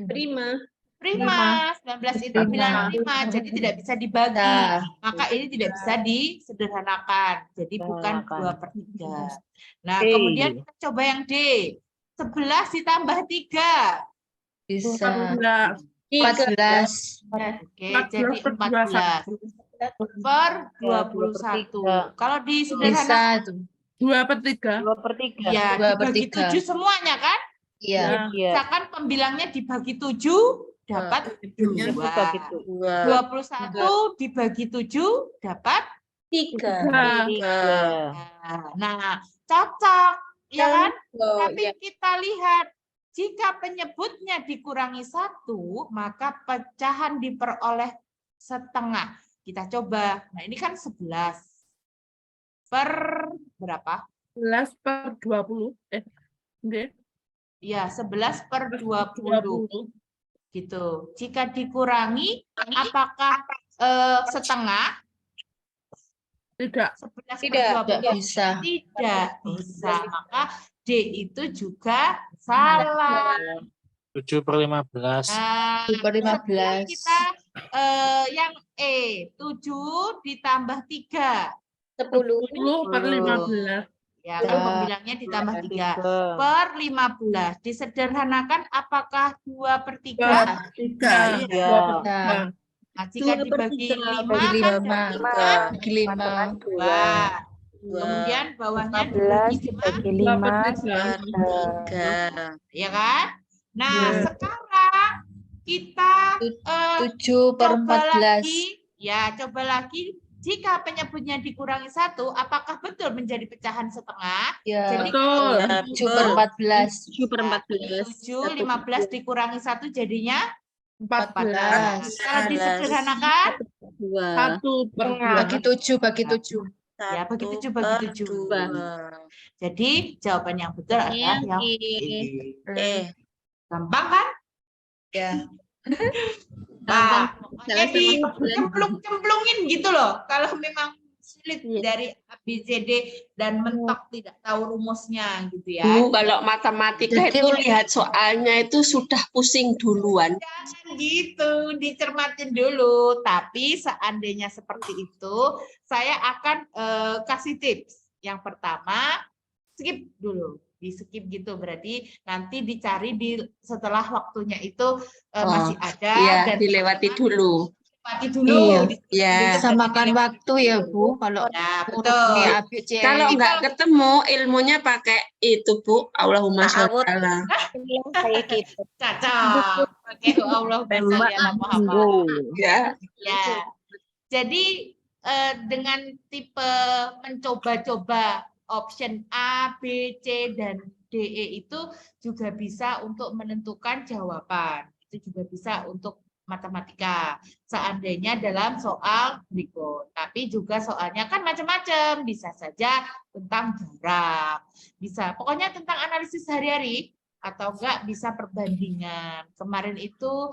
Prima. Prima. 19 itu bilangan prima, jadi tidak bisa dibagi. Maka ini tidak bisa disederhanakan. Jadi bukan 2/3. Nah, kemudian kita coba yang D. 11 ditambah 3. Bisa. 14. Oke, jadi 14 per 21. Kalau disederhanakan, Bisa tuh. 2/3. ya 2/3. dibagi 7 semuanya kan? Iya. Misalkan pembilangnya dibagi 7 dapat 2. 21 dibagi 7 dapat 3. Nah, cocok ya kan? Tapi kita lihat jika penyebutnya dikurangi 1, maka pecahan diperoleh setengah. Kita coba. Nah, ini kan 11 per berapa? 11 per 20. Oke. Ya, 11 per 20. Gitu. Jika dikurangi, apakah setengah? Tidak. 11 Tidak, per 20. bisa. Tidak bisa. Maka D itu juga salah. 7 per 15. Nah, 7 per 15. sekarang kita yang E, 7 ditambah 3. 10. 10 per 15. Ya, kan pembilangnya ditambah 3 per 15. Disederhanakan apakah 2 per 3? 3. Nah, Nah, jika 2 per dibagi 3, 5 bagi kan 5. jadinya Bagi 5. 2. Kemudian bawahnya dibagi 2 per 3. ya kan? Nah, Ya. sekarang kita 7 per coba 14. lagi, ya coba lagi. Jika penyebutnya dikurangi 1, apakah betul menjadi pecahan setengah? Ya, Jadi Betul. 7 per 14. 7 per 14. 7, 15 dikurangi 1 jadinya 14. 14. Kalau disederhanakan, 2. 1 per 2. Bagi 7, bagi 7. ya bagi 7 bagi 7. Jadi jawaban yang betul adalah yang E. Gampang kan? Ya. Nah, pokoknya dicemplung-cemplungin gitu loh. Kalau memang sulit dari ABCD dan mentok tidak tahu rumusnya gitu ya. Bu, kalau matematika itu lihat soalnya itu sudah pusing duluan. Jangan gitu, dicermatin dulu. Tapi seandainya seperti itu, saya akan kasih tips. Yang pertama, skip dulu. Di skip gitu, berarti nanti dicari setelah waktunya itu masih ada. Iya, dan dilewati dulu. Dilewati dulu. Iya. Ya. Samakan waktu ya, Bu. Kalau Ya, betul. ABC. Kalau nggak ketemu ilmunya pakai itu, Bu. Allahumma sholli ala. Kayak gitu. Cocok. Pakai Allahumma sholli ala Muhammad. Ya. Ya. Jadi dengan tipe mencoba-coba option A, B, C, dan D, E itu juga bisa untuk menentukan jawaban. Itu juga bisa untuk matematika. Seandainya dalam soal berikut. Tapi juga soalnya kan macam-macam. Bisa saja tentang jarak. Bisa. Pokoknya tentang analisis sehari-hari. Atau enggak bisa perbandingan. Kemarin itu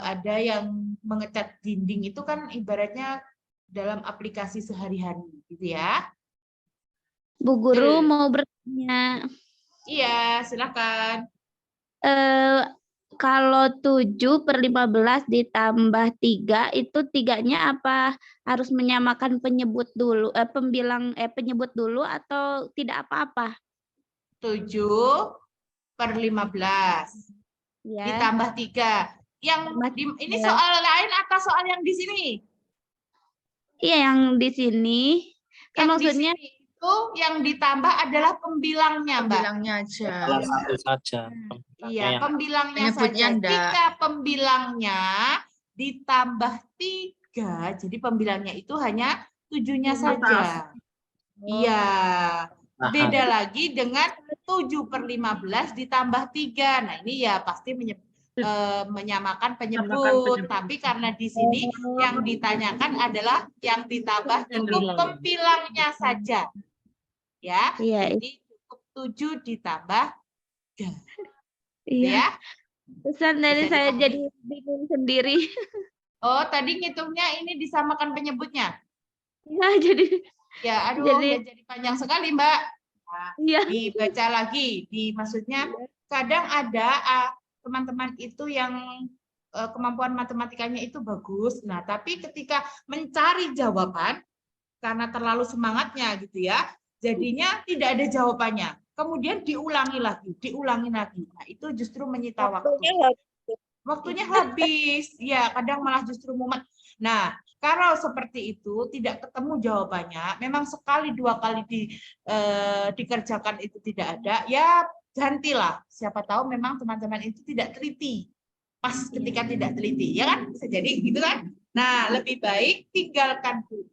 ada yang mengecat dinding itu kan ibaratnya dalam aplikasi sehari-hari. Gitu ya. Bu Guru mau bertanya. Iya, silakan. Kalau 7 per 15 ditambah 3, itu 3-nya apa harus menyamakan penyebut dulu, penyebut dulu atau tidak apa-apa? 7 per 15 ditambah 3. Yang ini soal lain atau soal yang di sini? Iya, yang di sini. Kan maksudnya yang ditambah adalah pembilangnya, Mbak. Pembilangnya aja. Salah satu saja. Iya, pembilangnya Penyebutnya saja. enggak. Jika pembilangnya ditambah 3, jadi pembilangnya itu hanya 7-nya saja. Iya. Beda lagi dengan 7 per 15 ditambah 3. Nah, ini ya pasti menyamakan penyebut. Tapi karena di sini yang ditanyakan adalah yang ditambah cukup pembilangnya saja. Ya, jadi cukup 7 ditambah 3. Iya. Ya. Pesan dari saya jadi bingung sendiri. Oh, tadi ngitungnya ini disamakan penyebutnya. Ya, jadi ya, aduh, jadi panjang sekali, Mbak. Nah, ya. Dibaca lagi, maksudnya kadang ada teman-teman itu yang kemampuan matematikanya itu bagus. Nah, tapi ketika mencari jawaban karena terlalu semangatnya gitu ya, jadinya tidak ada jawabannya. Kemudian diulangi lagi. Nah, itu justru menyita waktu. Waktunya habis. Ya, kadang malah justru mumet. Nah, kalau seperti itu tidak ketemu jawabannya, memang sekali 2 kali dikerjakan itu tidak ada, ya gantilah. Siapa tahu memang teman-teman itu tidak teliti. Pas ketika tidak teliti, ya kan? Bisa jadi gitu kan? Nah, lebih baik tinggalkan dulu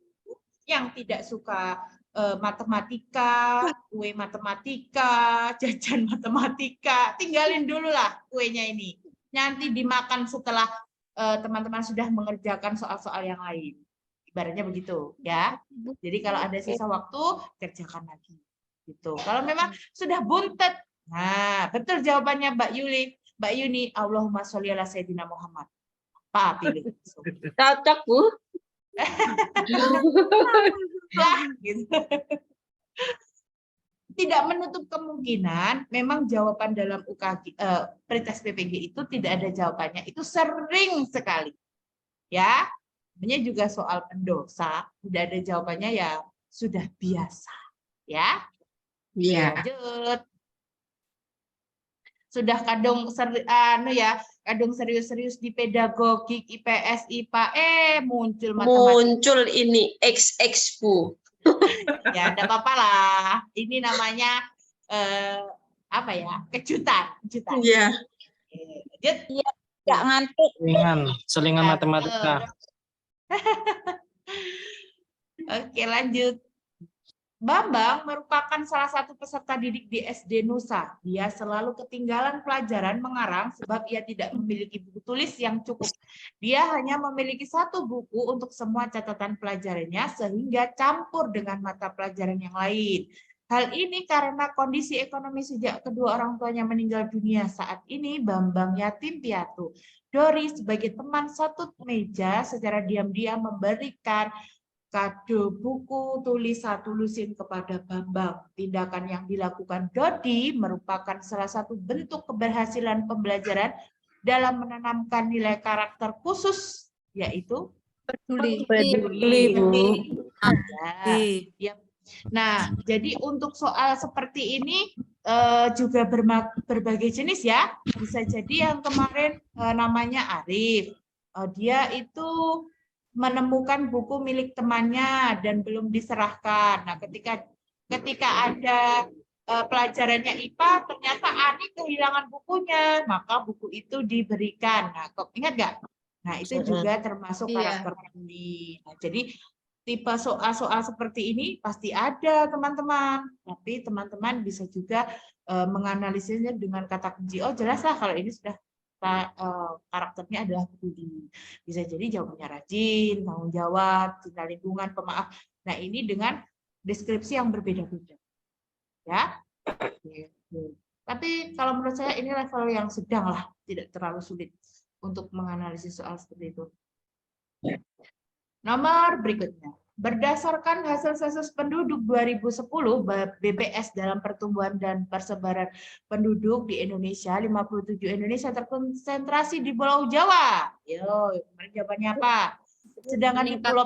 yang tidak suka matematika, kue matematika, jajan matematika, tinggalin dulu lah kuenya ini. Nanti dimakan setelah teman-teman sudah mengerjakan soal-soal yang lain. Ibaratnya begitu, ya. Jadi kalau ada sisa waktu, kerjakan lagi. Gitu. Kalau memang sudah buntet, nah betul jawabannya Mbak Yuli, Mbak Yuni, Allahumma sholli ala Sayyidina Muhammad. Apa pilih? Cocok, Bu. Ya, gitu. Tidak menutup kemungkinan memang jawaban dalam UKG pretest PPG itu tidak ada jawabannya, itu sering sekali, ya. Namanya juga soal pendosa, tidak ada jawabannya, ya sudah biasa, ya. Iya. Lanjut. Sudah kadung kadung serius-serius di pedagogik IPS IPA, muncul matematika. Muncul ini XX, Bu. Ya, enggak apa-apa lah. Ini namanya apa ya? Kejutan. Iya. Lanjut. Nggak ngantuk. Selingan matematika. Oke, lanjut. Bambang merupakan salah satu peserta didik di SD Nusa. Dia selalu ketinggalan pelajaran mengarang sebab ia tidak memiliki buku tulis yang cukup. Dia hanya memiliki satu buku untuk semua catatan pelajarannya sehingga campur dengan mata pelajaran yang lain. Hal ini karena kondisi ekonomi sejak kedua orang tuanya meninggal dunia. Saat ini Bambang yatim piatu. Dori sebagai teman satu meja secara diam-diam memberikan kado buku tulis satu lusin kepada Bambang. Tindakan yang dilakukan Dodi merupakan salah satu bentuk keberhasilan pembelajaran dalam menanamkan nilai karakter khusus, yaitu peduli. Ya. Nah, jadi untuk soal seperti ini juga berbagai jenis ya. Bisa jadi yang kemarin namanya Arif. Dia itu menemukan buku milik temannya dan belum diserahkan. Nah, ketika ada pelajarannya IPA, ternyata Ani kehilangan bukunya, maka buku itu diberikan. Nah, kok ingat nggak? Nah, itu juga termasuk karakter peduli. Nah, jadi tipe soal-soal seperti ini pasti ada, teman-teman. Tapi teman-teman bisa juga menganalisisnya dengan kata kunci. Oh, jelaslah kalau ini sudah karakternya adalah peduli. Bisa jadi jawabannya rajin, tanggung jawab, cinta lingkungan, pemaaf. Nah, ini dengan deskripsi yang berbeda-beda. Ya. Tapi kalau menurut saya ini level yang sedang lah, tidak terlalu sulit untuk menganalisis soal seperti itu. Nomor berikutnya. Berdasarkan hasil sensus penduduk 2010, BPS dalam pertumbuhan dan persebaran penduduk di Indonesia, 57 Indonesia terkonsentrasi di Pulau Jawa. Yo, jawabannya apa? Sedangkan di Pulau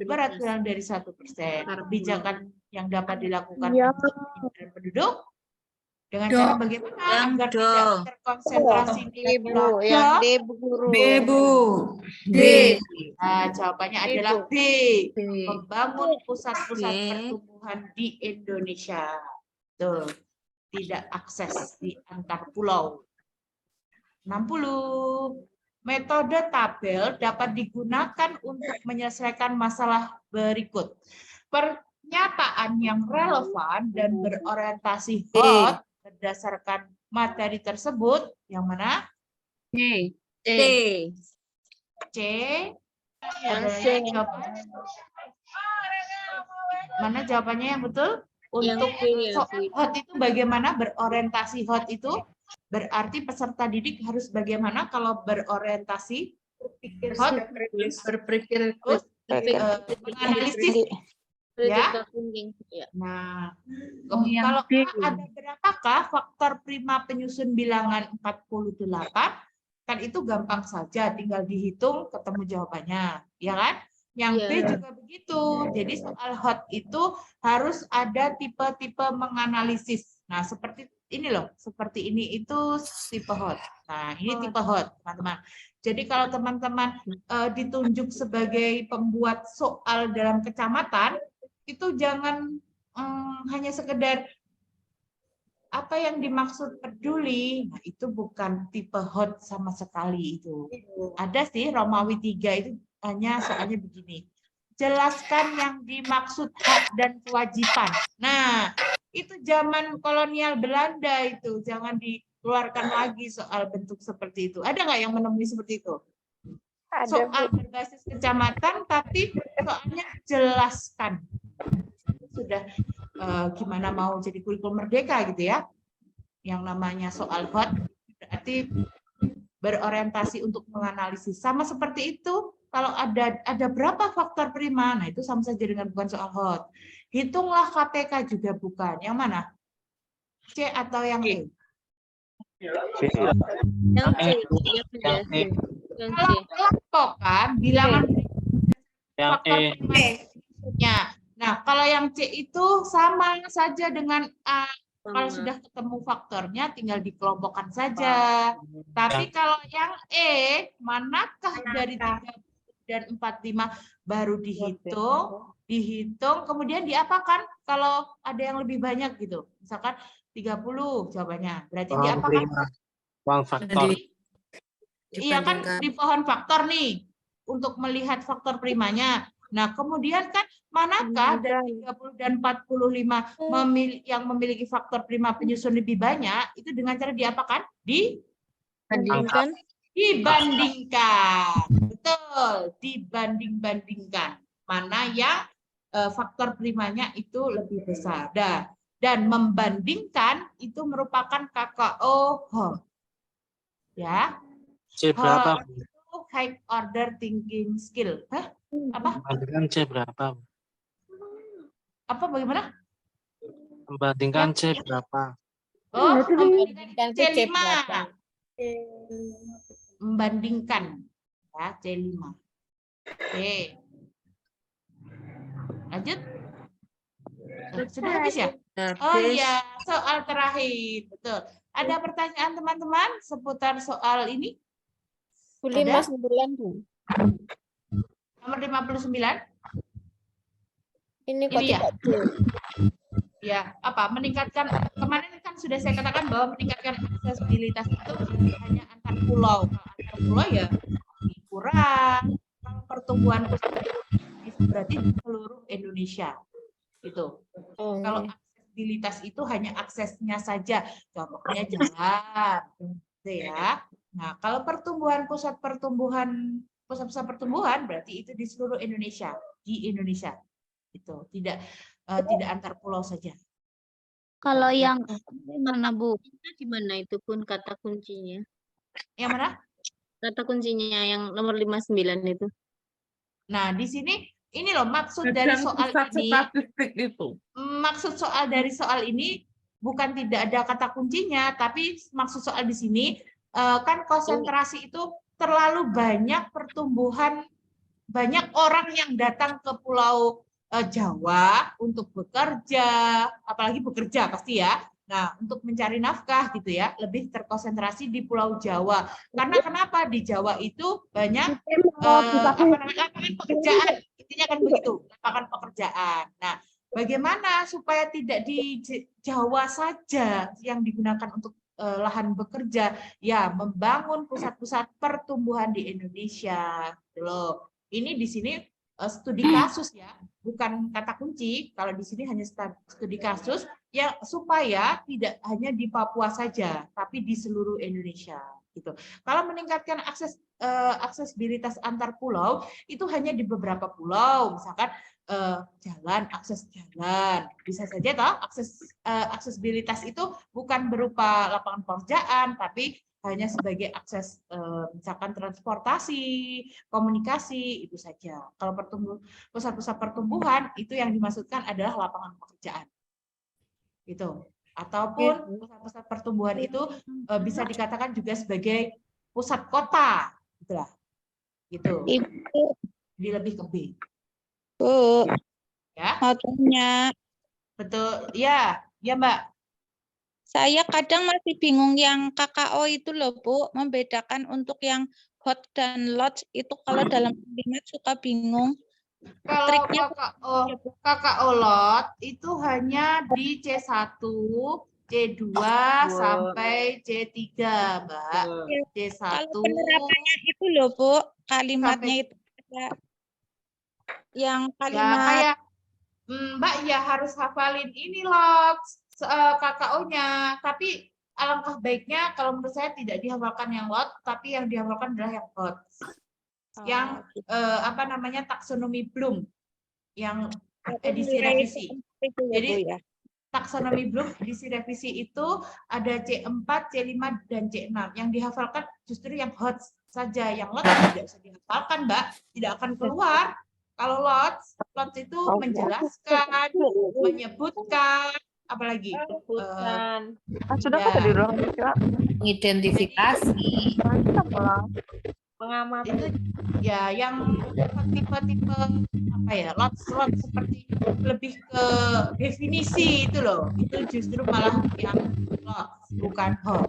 Barat kurang dari 1%. Kebijakan yang dapat dilakukan untuk penduduk dengan cara bagaimana agar tidak terkonsentrasi di Pulau Jawa? D. Nah, jawabannya adalah B. Membangun pusat-pusat pertumbuhan di Indonesia. Tuh, tidak akses di antar pulau. 60. Metode tabel dapat digunakan untuk menyelesaikan masalah berikut. Pernyataan yang relevan dan berorientasi hot berdasarkan materi tersebut, yang mana? C. Mana jawabannya yang betul? Untuk hot itu bagaimana berorientasi hot itu? Berarti peserta didik harus bagaimana kalau berorientasi hot? Berpikir menganalisis. Ya. Nah, kalau ada berapakah faktor prima penyusun bilangan 48? Kan itu gampang saja, tinggal dihitung ketemu jawabannya, ya kan? Yang B juga begitu. Jadi soal hot itu harus ada tipe-tipe menganalisis. Nah, seperti ini loh, seperti ini itu tipe hot. Nah, ini tipe hot, teman-teman. Jadi kalau teman-teman ditunjuk sebagai pembuat soal dalam kecamatan, itu jangan hanya sekedar apa yang dimaksud peduli. Nah, itu bukan tipe hot sama sekali itu. Ada sih Romawi 3 itu hanya soalnya begini. Jelaskan yang dimaksud hak dan kewajiban. Nah, itu zaman kolonial Belanda itu. Jangan dikeluarkan lagi soal bentuk seperti itu. Ada nggak yang menemui seperti itu? soal berbasis kecamatan, tapi soalnya jelaskan. Sudah gimana mau jadi kurikulum merdeka gitu ya. Yang namanya soal hot berarti berorientasi untuk menganalisis. Sama seperti itu, kalau ada berapa faktor prima, nah itu sama saja dengan bukan soal hot. Hitunglah KPK juga bukan. Yang mana? C atau yang E? Yang C. Kalau kelompokan bilangan Yang faktor E. prima. Nah, kalau yang C itu sama saja dengan A. Kalau sudah ketemu faktornya tinggal dikelompokkan saja. Tapi kalau yang E, manakah dari 30 dan 45 baru dihitung, kemudian diapakan kalau ada yang lebih banyak gitu. Misalkan 30 jawabannya. Berarti diapakan? Uang faktor. Iya kan di pohon faktor nih untuk melihat faktor primanya. Nah, kemudian kan manakah dari 30 dan 45 yang memiliki faktor prima penyusun lebih banyak, itu dengan cara diapakan? Bandingkan. Dibandingkan. Betul, dibanding-bandingkan. Mana yang faktor primanya itu lebih besar. Dan membandingkan itu merupakan KKO. Ya. C berapa? Itu high order thinking skill. Hah? Apa? Membandingkan C berapa? Apa bagaimana? Membandingkan C berapa? Oh, membandingkan C C5. berapa? Membandingkan ya C5. Oke. Lanjut. Sudah habis ya? Oh iya, soal terakhir. Betul. Ada pertanyaan teman-teman seputar soal ini? 59, Bu. Nomor 59. Ini kok Ini ya? tidak C. Ya, apa? Meningkatkan, kemarin kan sudah saya katakan bahwa meningkatkan aksesibilitas itu hanya antar pulau. Kalau antar pulau ya kurang. Kalau pertumbuhan itu berarti di seluruh Indonesia. Itu. Kalau aksesibilitas itu hanya aksesnya saja, contohnya jalan, gitu ya. Nah, kalau pusat-pusat pertumbuhan berarti itu di seluruh Indonesia, di Indonesia. Itu tidak antar pulau saja. Kalau yang mana, Bu? Gimana itu pun kata kuncinya? Yang mana? Kata kuncinya yang nomor 59 itu. Nah, di sini ini loh maksud dari soal ini. Statistik itu. Maksud soal dari soal ini bukan tidak ada kata kuncinya, tapi maksud soal di sini kan konsentrasi itu terlalu banyak pertumbuhan, banyak orang yang datang ke Pulau Jawa untuk bekerja, apalagi bekerja pasti ya. Nah, untuk mencari nafkah gitu ya, lebih terkonsentrasi di Pulau Jawa. Karena kenapa di Jawa itu banyak lapangan pekerjaan, intinya kan begitu, lapangan pekerjaan. Nah, bagaimana supaya tidak di Jawa saja yang digunakan untuk lahan bekerja? Ya, membangun pusat-pusat pertumbuhan di Indonesia. Gitu loh. Ini di sini studi kasus ya, bukan kata kunci. Kalau di sini hanya studi kasus ya, supaya tidak hanya di Papua saja, tapi di seluruh Indonesia gitu. Kalau meningkatkan aksesibilitas antar pulau itu hanya di beberapa pulau, misalkan jalan, akses jalan, bisa saja toh aksesibilitas itu bukan berupa lapangan pekerjaan, tapi hanya sebagai akses misalkan transportasi, komunikasi, itu saja. Kalau pusat-pusat pertumbuhan itu yang dimaksudkan adalah lapangan pekerjaan. Itu. Ataupun pusat-pusat pertumbuhan itu bisa dikatakan juga sebagai pusat kota, gitulah. Gitu. Jadi lebih ke B. Bu, Ya. mau tanya. Betul. Ya, ya Mbak. Saya kadang masih bingung yang KKO itu loh, Bu, membedakan untuk yang hot dan lot itu kalau dalam kalimat suka bingung. Kalau KKO lot itu hanya di C1, C2 sampai C3, Mbak. C1. Kalau penerapannya itu loh, Bu, kalimatnya itu ada yang Ya, kalimat kayak Mbak ya harus hafalin ini loh KKO-nya. Tapi alangkah baiknya kalau menurut saya tidak dihafalkan yang lot, tapi yang dihafalkan adalah yang hot. yang apa namanya taksonomi Bloom yang edisi revisi. Jadi taksonomi Bloom edisi revisi itu ada C4, C5 dan C6. Yang dihafalkan justru yang hot saja, yang lot tidak usah dihafalkan, Mbak, tidak akan keluar. Kalau lot itu menjelaskan, menyebutkan, apalagi sudah ya, tadi ruang Identifikasi. pengamatan. itu ya yang tipe-tipe apa ya, lot seperti lebih ke definisi itu loh, itu justru malah yang lot bukan hot.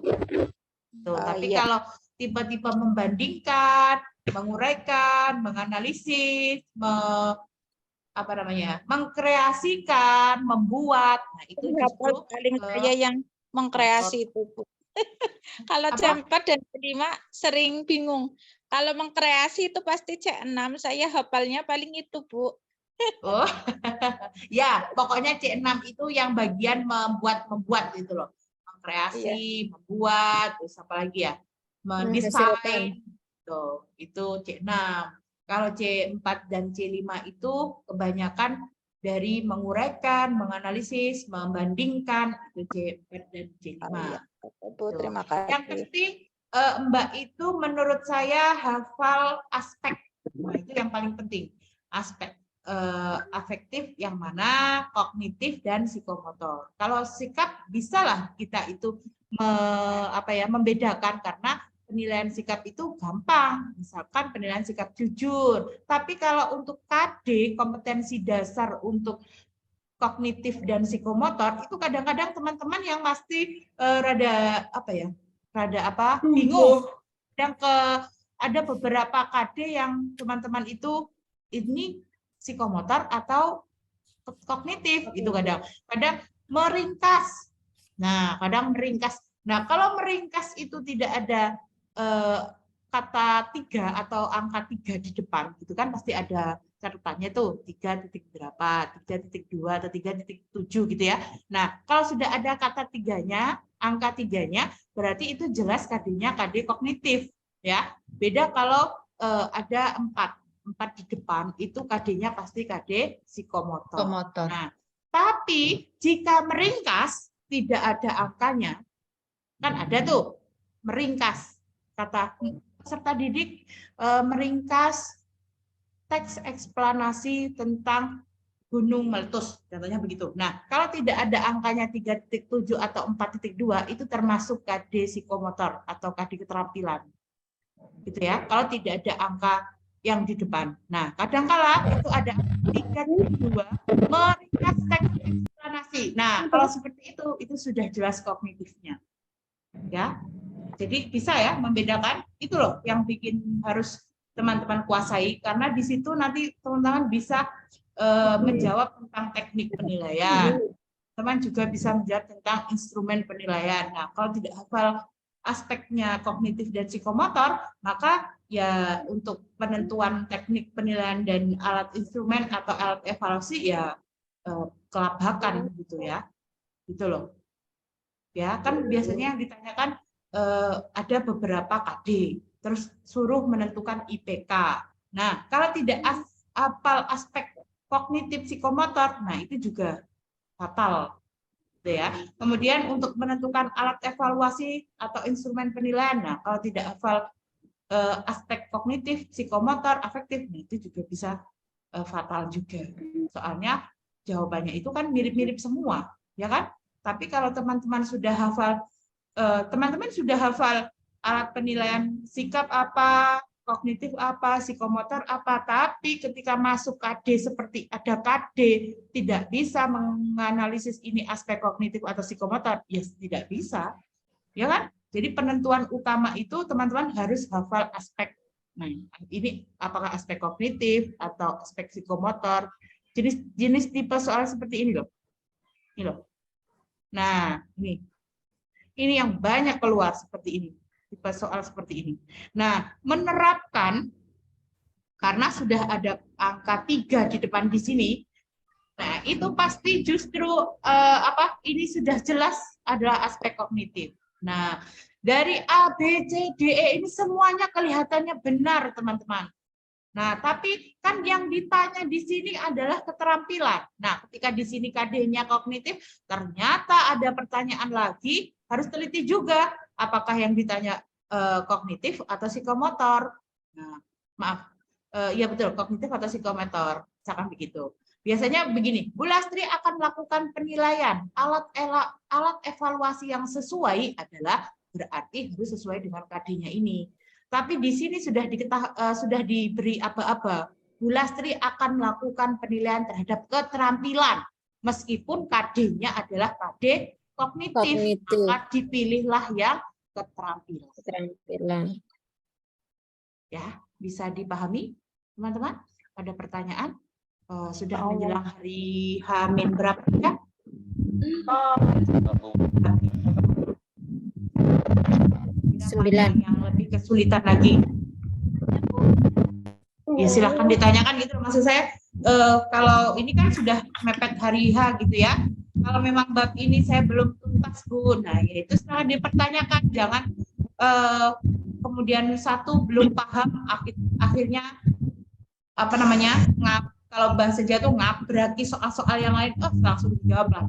Tuh, tapi kalau tipe-tipe membandingkan, menguraikan, menganalisis, apa namanya, mengkreasikan, membuat, nah itu justru paling saya yang mengkreasi itu, Bu. Kalau C4 dan C5 sering bingung. Kalau mengkreasi itu pasti C6, saya hafalnya paling itu, Bu. Oh, ya pokoknya C6 itu yang bagian membuat gitu loh, mengkreasi, membuat, terus apa lagi ya, mendesain, tuh itu C6. Kalau C4 dan C5 itu kebanyakan dari menguraikan, menganalisis, membandingkan, itu C4 dan C5. Bu, terima kasih. Yang penting Mbak itu menurut saya hafal aspek. Nah, itu yang paling penting. Aspek afektif yang mana, kognitif dan psikomotor. Kalau sikap bisalah kita itu membedakan, karena penilaian sikap itu gampang. Misalkan penilaian sikap jujur. Tapi kalau untuk KD, kompetensi dasar untuk kognitif dan psikomotor, itu kadang-kadang teman-teman yang masih bingung. Ada beberapa KD yang teman-teman itu ini psikomotor atau kognitif, itu kadang meringkas. Nah, kadang meringkas. Nah, kalau meringkas itu tidak ada kata 3 atau angka 3 di depan, itu kan pasti ada catatannya tuh 3 titik berapa, 3.2 atau 3.7 gitu ya. Nah, kalau sudah ada kata 3-nya, angka 3-nya, berarti itu jelas KD-nya KD kognitif ya. Beda kalau ada 4 di depan, itu KD-nya pasti KD psikomotor. Nah, tapi jika meringkas tidak ada angkanya, kan ada tuh meringkas, kata peserta didik meringkas teks eksplanasi tentang gunung meletus, contohnya begitu. Nah, kalau tidak ada angkanya 3.7 atau 4.2, itu termasuk KD psikomotor atau KD keterampilan. Gitu ya, kalau tidak ada angka yang di depan. Nah, kadangkala itu ada 3.2 meringkas teks eksplanasi. Nah, kalau seperti itu sudah jelas kognitifnya. Ya. Jadi bisa ya membedakan, itu loh yang bikin harus teman-teman kuasai, karena di situ nanti teman-teman bisa menjawab tentang teknik penilaian. Teman juga bisa menjawab tentang instrumen penilaian. Nah, kalau tidak hafal aspeknya kognitif dan psikomotor, maka ya untuk penentuan teknik penilaian dan alat instrumen atau alat evaluasi ya kelabakan gitu ya. Gitu loh. Ya, kan biasanya yang ditanyakan ada beberapa KD, terus suruh menentukan IPK. Nah, kalau tidak hafal aspek kognitif psikomotor, nah itu juga fatal. Gitu ya. Kemudian untuk menentukan alat evaluasi atau instrumen penilaian, nah kalau tidak hafal aspek kognitif, psikomotor, afektif, nah itu juga bisa fatal juga. Soalnya jawabannya itu kan mirip-mirip semua, ya kan? Tapi kalau teman-teman sudah hafal alat penilaian sikap apa, kognitif apa, psikomotor apa, tapi ketika masuk KD seperti ada KD tidak bisa menganalisis ini aspek kognitif atau psikomotor, ya tidak bisa, ya kan? Jadi penentuan utama itu teman-teman harus hafal aspek. Nah, ini apakah aspek kognitif atau aspek psikomotor? Jenis tipe soal seperti ini loh. Ini loh. Nah, ini yang banyak keluar seperti ini, tipe soal seperti ini. Nah, menerapkan, karena sudah ada angka 3 di depan di sini, nah itu pasti justru ini sudah jelas adalah aspek kognitif. Nah, dari A, B, C, D, E ini semuanya kelihatannya benar, teman-teman. Nah, tapi kan yang ditanya di sini adalah keterampilan. Nah, ketika di sini KD-nya kognitif, ternyata ada pertanyaan lagi, harus teliti juga apakah yang ditanya kognitif atau psikomotor. Nah, maaf, ya betul, kognitif atau psikomotor, misalkan begitu. Biasanya begini, Bu Lastri akan melakukan penilaian. Alat evaluasi yang sesuai adalah berarti harus sesuai dengan KD-nya ini. Tapi di sini sudah diberi apa-apa. Bu Lastri akan melakukan penilaian terhadap keterampilan, meskipun KD-nya adalah KD kognitif. Maka dipilihlah yang keterampilan. Ya, bisa dipahami, teman-teman? Ada pertanyaan? Sudah menjelang hari H-min berapa ya? Yang lebih kesulitan lagi. Ya silahkan ditanyakan gitu. Maksud saya kalau ini kan sudah mepet hari H gitu ya. Kalau memang bab ini saya belum tuntas Bu, nah ya itu setelah dipertanyakan. Jangan kemudian satu belum paham akhirnya apa namanya kalau bahasa Jawa tuh ngabraki soal-soal yang lain, langsung jawab lah,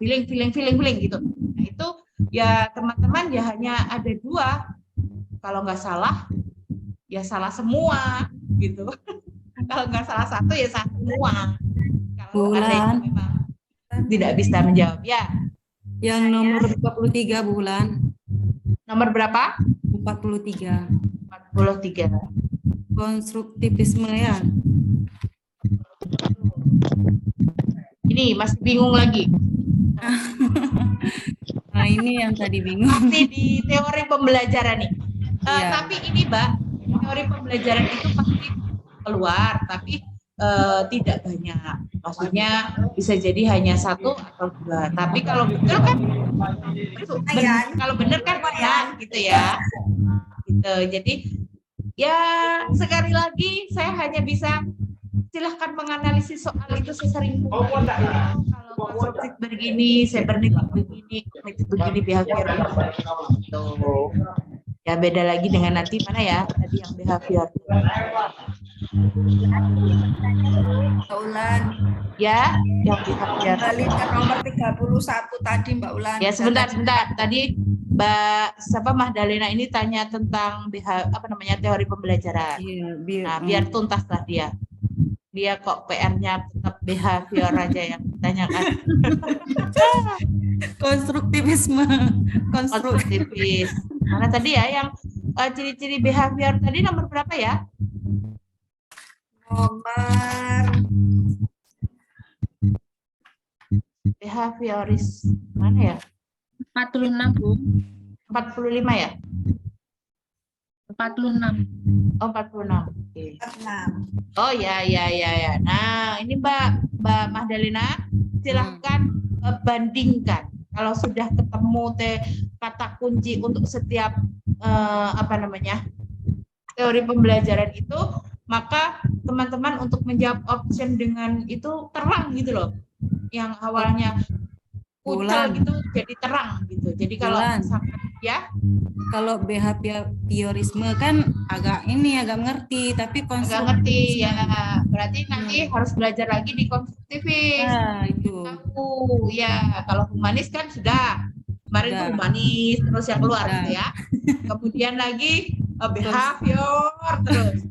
feeling gitu. Nah itu ya teman-teman ya hanya ada dua, kalau nggak salah ya salah semua gitu. Kalau nggak salah satu ya salah semua. Kalau ada yang memang tidak bisa menjawab ya. Yang nomor 43 bulan. Nomor berapa? 43. 43. Konstruktivisme ya. Ini masih bingung lagi. Nah ini yang tadi bingung. Masih di teori pembelajaran nih. Iya. Tapi ini Mbak, teori pembelajaran itu pasti keluar, tapi tidak banyak. Maksudnya bisa jadi hanya satu atau dua. Tapi kalau betul kan, kalau benar kan banyak gitu ya. Gitu. Jadi ya sekali lagi saya hanya bisa silahkan menganalisis soal itu sesering mungkin. Kalau konstruktif begini, cybernetik begini, kognitif begini, behavior gitu. Ya beda lagi dengan nanti mana ya tadi yang behavior. Mbak Ulan. Ya, yang behavior. Kembali ke nomor 31 tadi Mbak Ulan. Ya sebentar. Tadi Mbak Mahdalena ini tanya tentang teori pembelajaran. Iya, biar tuntas lah dia. Dia kok PR-nya tetap behavior aja yang ditanyakan. Konstruktivisme. Konstruktivis. Mana tadi ya yang ciri-ciri behavior tadi nomor berapa ya? Nomor behavioris mana ya? 46 Bu. 45 ya? 46. Oh 46. Okay. Oh ya. Nah ini Mbak Mahdalena silahkan bandingkan. Kalau sudah ketemu kata kunci untuk setiap teori pembelajaran itu, maka teman-teman untuk menjawab option dengan itu terang gitu loh. Yang awalnya kucel gitu jadi terang gitu. Jadi kalau misalkan ya kalau behaviorisme kan agak mengerti, tapi agak ngerti ya. Berarti nanti harus belajar lagi di konstruktivis. Nah, itu. Ya, kalau humanis kan sudah. Kemarin itu humanis terus yang keluar gitu ya. Kemudian lagi behavior terus.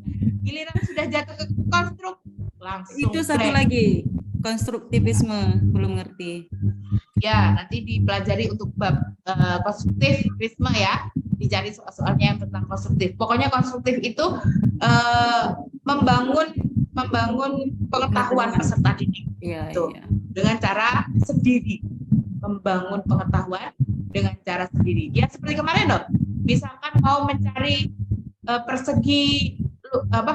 Giliran sudah jatuh ke konstruk langsung. Itu satu lagi. Konstruktivisme belum ngerti. Ya, nanti dipelajari untuk bab konstruktivisme ya. Dicari soal-soalnya yang tentang konstruktif. Pokoknya konstruktif itu membangun pengetahuan peserta didik. Iya. Dengan cara sendiri. Membangun pengetahuan dengan cara sendiri. Ya seperti kemarin dong. Misalkan mau mencari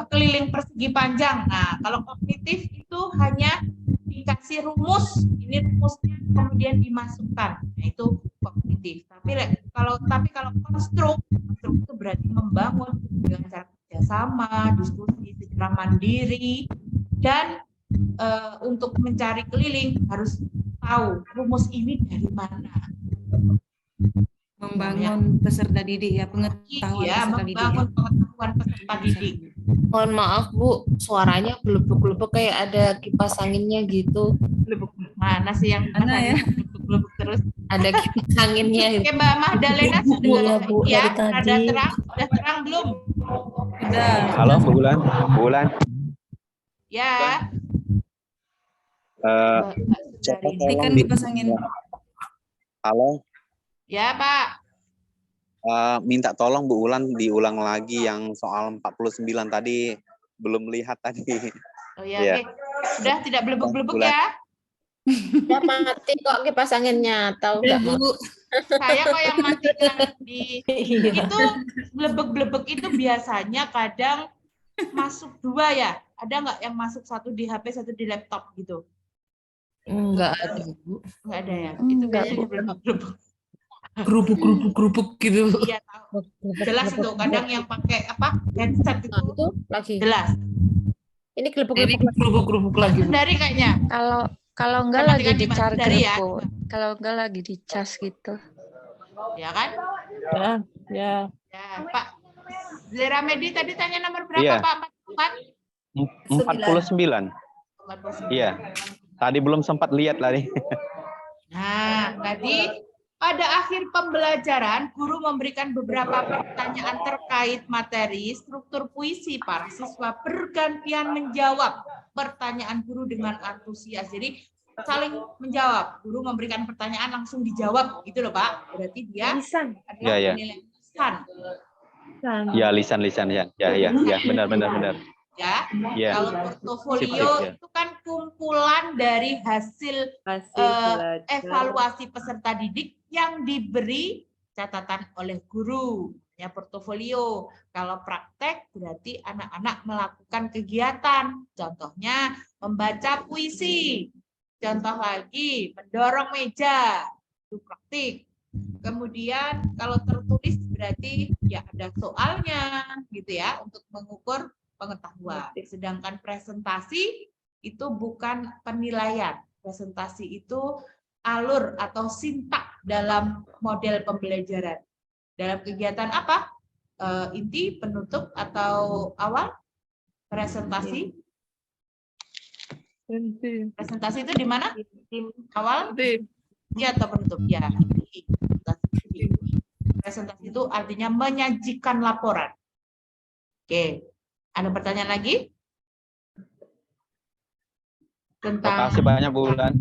keliling persegi panjang. Nah, kalau kognitif itu hanya dikasih rumus, ini rumusnya kemudian dimasukkan, yaitu kognitif. Tapi kalau konstruk itu berarti membangun dengan cara kerjasama, diskusi secara mandiri, dan untuk mencari keliling harus tahu rumus ini dari mana. membangun peserta didik ya, pengetahuan Iya, peserta didik ya. membangun pengetahuan peserta didik. Mohon maaf Bu, suaranya gelebek-gelebek kayak ada kipas anginnya gitu. Mana sih yang Mana ya? gelebek terus? Ada kipas anginnya. Oke, Mbak Mahdalena sudah Iya, Bu, ya, dari tadi. ada terang, sudah terang belum? Udah. Halo, Bu Bulan. Bu Bulan. Ya. Kan kipas angin. Halo, Ya, Pak. minta tolong Bu Ulan diulang lagi yang soal 49 tadi, belum lihat tadi. Oh ya, Iya. oke. Sudah tidak belebek-belebek Bulan. ya? Udah mati kok kipas anginnya, tahu nggak? Bu, Saya kok yang matikan di itu blebek-blebek itu biasanya kadang masuk 2 ya. Ada nggak yang masuk 1 di HP, 1 di laptop gitu? enggak ada Bu. Nggak ada ya. Itu Enggak, biasanya Bu. blebek-blebek. Gerubuk gitu. Iya, tahu. Jelas itu. Kadang yang pakai apa headset itu Lagi. jelas. Ini Ini gelebek-gelebek. gerubuk-gerubuk lagi Bu. Dari kayaknya. Kalau enggak Coba lagi tinggal di dimas- charger, dari ya. Bu. Kalau enggak lagi di cas gitu. Ya kan? Ya. Ya, Pak. Zera Medi tadi tanya nomor berapa, Iya. Pak? 49. 49. Iya. Tadi belum sempat lihat tadi. Nah, tadi pada akhir pembelajaran, guru memberikan beberapa pertanyaan terkait materi struktur puisi. Para siswa bergantian menjawab pertanyaan guru dengan antusias. Jadi saling menjawab. Guru memberikan pertanyaan langsung dijawab, gitu loh Pak. Berarti dia adalah Ya, ya. penilaian lisan. Ya, lisan ya. Ya, benar. Ya, Ya. kalau portofolio Sip, ya. itu kan kumpulan dari hasil evaluasi peserta didik yang diberi catatan oleh guru. Ya, portofolio. Kalau praktek berarti anak-anak melakukan kegiatan. Contohnya membaca puisi. Contoh lagi mendorong meja. Itu praktik. Kemudian kalau tertulis berarti ya ada soalnya gitu ya untuk mengukur pengetahuan. Sedangkan presentasi itu bukan penilaian. Presentasi itu alur atau sintak dalam model pembelajaran. Dalam kegiatan apa? Inti, penutup, atau awal? Presentasi. Presentasi itu di mana? Awal? Ya, atau penutup? Ya. Presentasi itu artinya menyajikan laporan. Oke. Ada pertanyaan lagi? Terima kasih banyak Bu Ulan.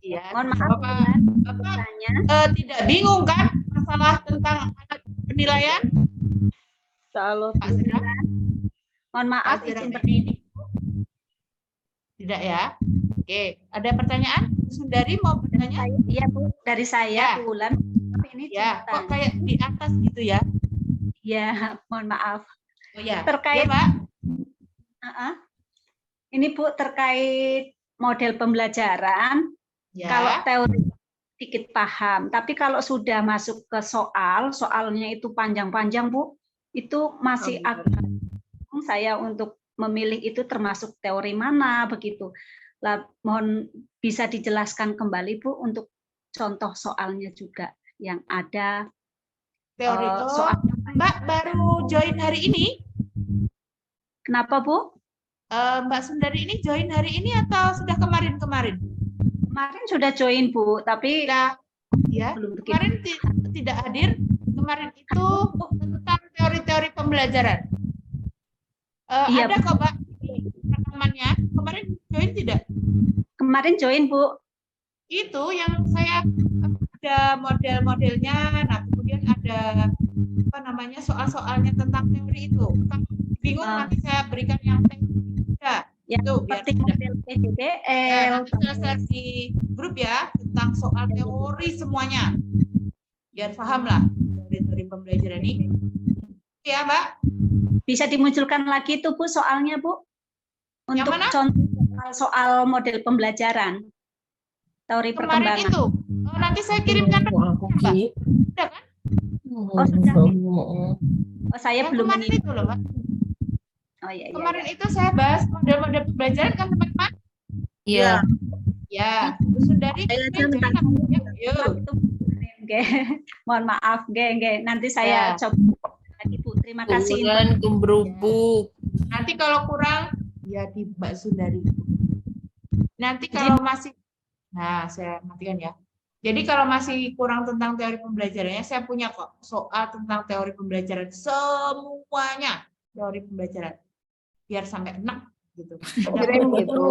Iya. Mohon maaf, Bapak tidak bingung kan masalah tentang penilaian? Pak Zira? Mohon maaf, Pak Zira izin ini. Tidak ya? Oke. Ada pertanyaan? Sundari mau bertanya? Iya Bu, dari saya Ya. Bu Ulan. Tapi ini Ya, cerita. kok kayak di atas gitu ya? Ya, mohon maaf. Oh ya. Terkait Ya, Pak. Ini Bu terkait model pembelajaran. Ya. Kalau teori sedikit paham, tapi kalau sudah masuk ke soalnya itu panjang-panjang Bu, itu masih agak saya untuk memilih itu termasuk teori mana begitu. Lah, mohon bisa dijelaskan kembali Bu untuk contoh soalnya juga yang ada. Teori itu. soalnya. Mbak baru join hari ini? Kenapa Bu? Mbak Sundari ini join hari ini atau sudah kemarin-kemarin? Kemarin sudah join Bu, tapi ya belum begitu. kemarin tidak hadir. Kemarin itu tentang teori-teori pembelajaran. Iya, Ada kok Mbak rekamannya. Kemarin join tidak? Kemarin join Bu. Itu yang saya ada model-modelnya. Nah kemudian ada apa namanya soal-soalnya tentang teori itu. Kalau bingung nanti saya berikan yang teori. Ya, itu biar seperti model PJDL. nanti saya share di grup ya tentang soal teori semuanya biar paham lah teori pembelajaran ini ya Mbak. Bisa dimunculkan lagi tuh Bu soalnya Bu Yang untuk mana? contoh soal model pembelajaran teori Kemarin perkembangan. itu nanti saya kirimkan Mbak. Sudah kan? Oh sudah. Oh saya Yang belum kemarin itu loh Mbak. Oh iya. Kemarin itu saya bahas model-model pembelajaran kan teman-teman? Iya. Ya, Bu Sundari. Yuk. Nggih. Mohon maaf, nggih. Nanti saya coba lagi Bu. Terima kasih. Bulan Kumbrubuk. Nanti kalau kurang ya di Mbak Sundari. Nanti kalau masih, nah saya matikan ya. Jadi kalau masih kurang tentang teori pembelajarannya, saya punya kok soal tentang teori pembelajaran semuanya, teori pembelajaran, biar sampai enak gitu. Yang itu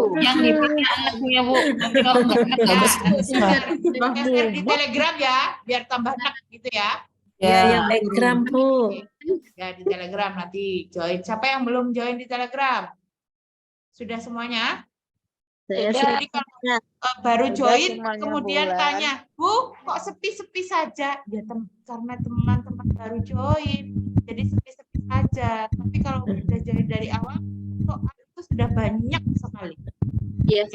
anaknya Bu. Nanti kalau nggak enak ya. Share di Telegram ya, biar tambah enak gitu ya. Ya, Telegram Bu. Ya di Telegram nanti join. Siapa yang belum join di Telegram? Sudah semuanya? Jadi kalau baru join kemudian tanya, Bu, kok sepi-sepi saja? Ya karena teman-teman baru join, jadi sepi-sepi saja. Tapi kalau sudah join dari awal, soal itu sudah banyak sekali. Iya,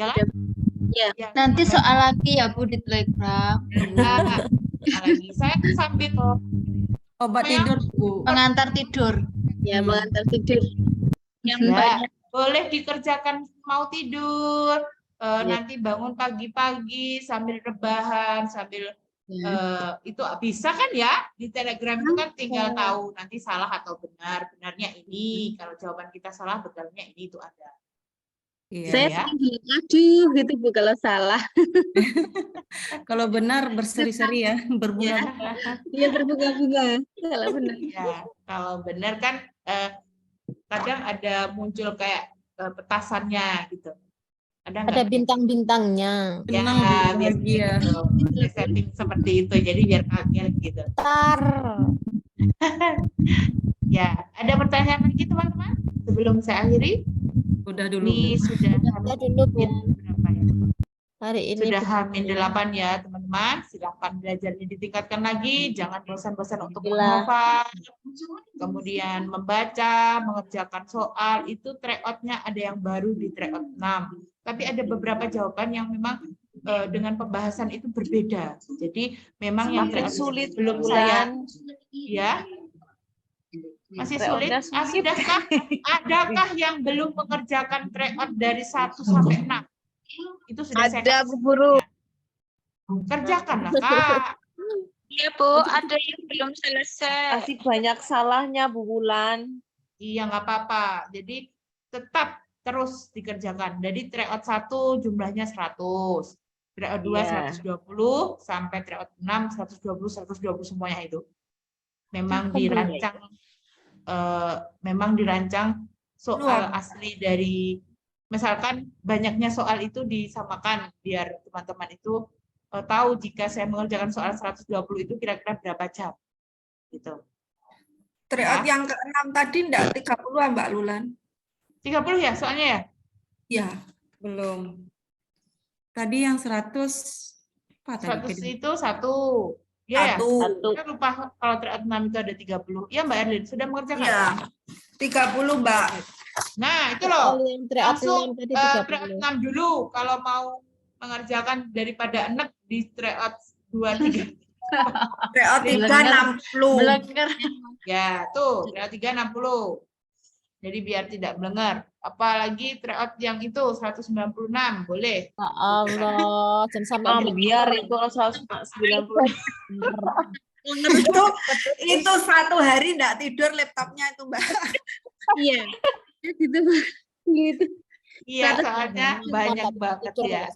Ya, Ya, nanti soal lagi ya Bu di Telegram. Nah, lagi saya sambil Obat tidur Bu. Pengantar tidur. Ya, mengantar tidur. Yang ya, banyak. boleh dikerjakan mau tidur, nanti bangun pagi-pagi sambil rebahan, sambil itu bisa kan ya di Telegram itu kan tinggal tahu nanti salah atau benar, benarnya ini, kalau jawaban kita salah benarnya ini itu ada. Iya. Saya Ya. sering bilang, aduh gitu Bu kalau salah. Kalau benar berseri-seri ya, berbunga-bunga. Iya berbunga-bunga. Kalau benar. Ya, kalau benar kan kadang ada muncul kayak petasannya gitu. Ada nggak? Ada bintang-bintangnya. Ya, Tenang, Bu, biar bahagia. gitu. Ada setting seperti itu, jadi biar kaget gitu. Ya, ada pertanyaan lagi teman-teman sebelum saya akhiri? Udah dulu. Ini sudah dulu Bu. berapa ya? Hari ini Sudah H-8 ya teman-teman. Silakan belajarnya ditingkatkan lagi. Jangan bosan-bosan untuk menghafal. Kemudian membaca, mengerjakan soal. Itu tryout-nya ada yang baru di tryout 6. Tapi ada beberapa jawaban yang memang dengan pembahasan itu berbeda. Jadi memang yang tryout sulit belum saya ya. Masih sulit? Adakah yang belum mengerjakan tryout dari 1 sampai 6? Itu sudah Ada, saya Bu Guru. kerjakan lah, Kak. Iya Bu, ada yang belum selesai. Masih banyak salahnya, Bu Wulan. Iya, nggak apa-apa. Jadi tetap terus dikerjakan. Jadi tryout 1 jumlahnya 100. Tryout 2 Iya. 120 sampai tryout 6 120 semuanya itu. Memang dirancang soal asli dari, misalkan banyaknya soal itu disamakan biar teman-teman itu tahu jika saya mengerjakan soal 120 itu kira-kira berapa jam gitu. Tryout yang ke-6 tadi enggak 30 Mbak Lulan? 30 ya soalnya ya? Ya, Belum. Tadi yang 100 apa tadi? 100 itu 1. Ya, Satu. Saya lupa kalau tryout 6 itu ada 30. Ya Mbak Erlin, sudah mengerjakan? Iya. 30 Mbak. Nah, itu loh. Tryout Langsung 6 tadi tryout 30. 6 dulu kalau mau mengerjakan daripada enek di tryout 2 3. Tryout 3 60. Belenger. Ya, tuh, tryout 3 60. Jadi biar tidak belenger. Apalagi tryout yang itu 196, boleh. Ya Allah, jangan sampai Biar itu 190. Itu 1 hari enggak tidur laptopnya itu Mbak. Iya. Gitu. Iya, soalnya banyak banget ya.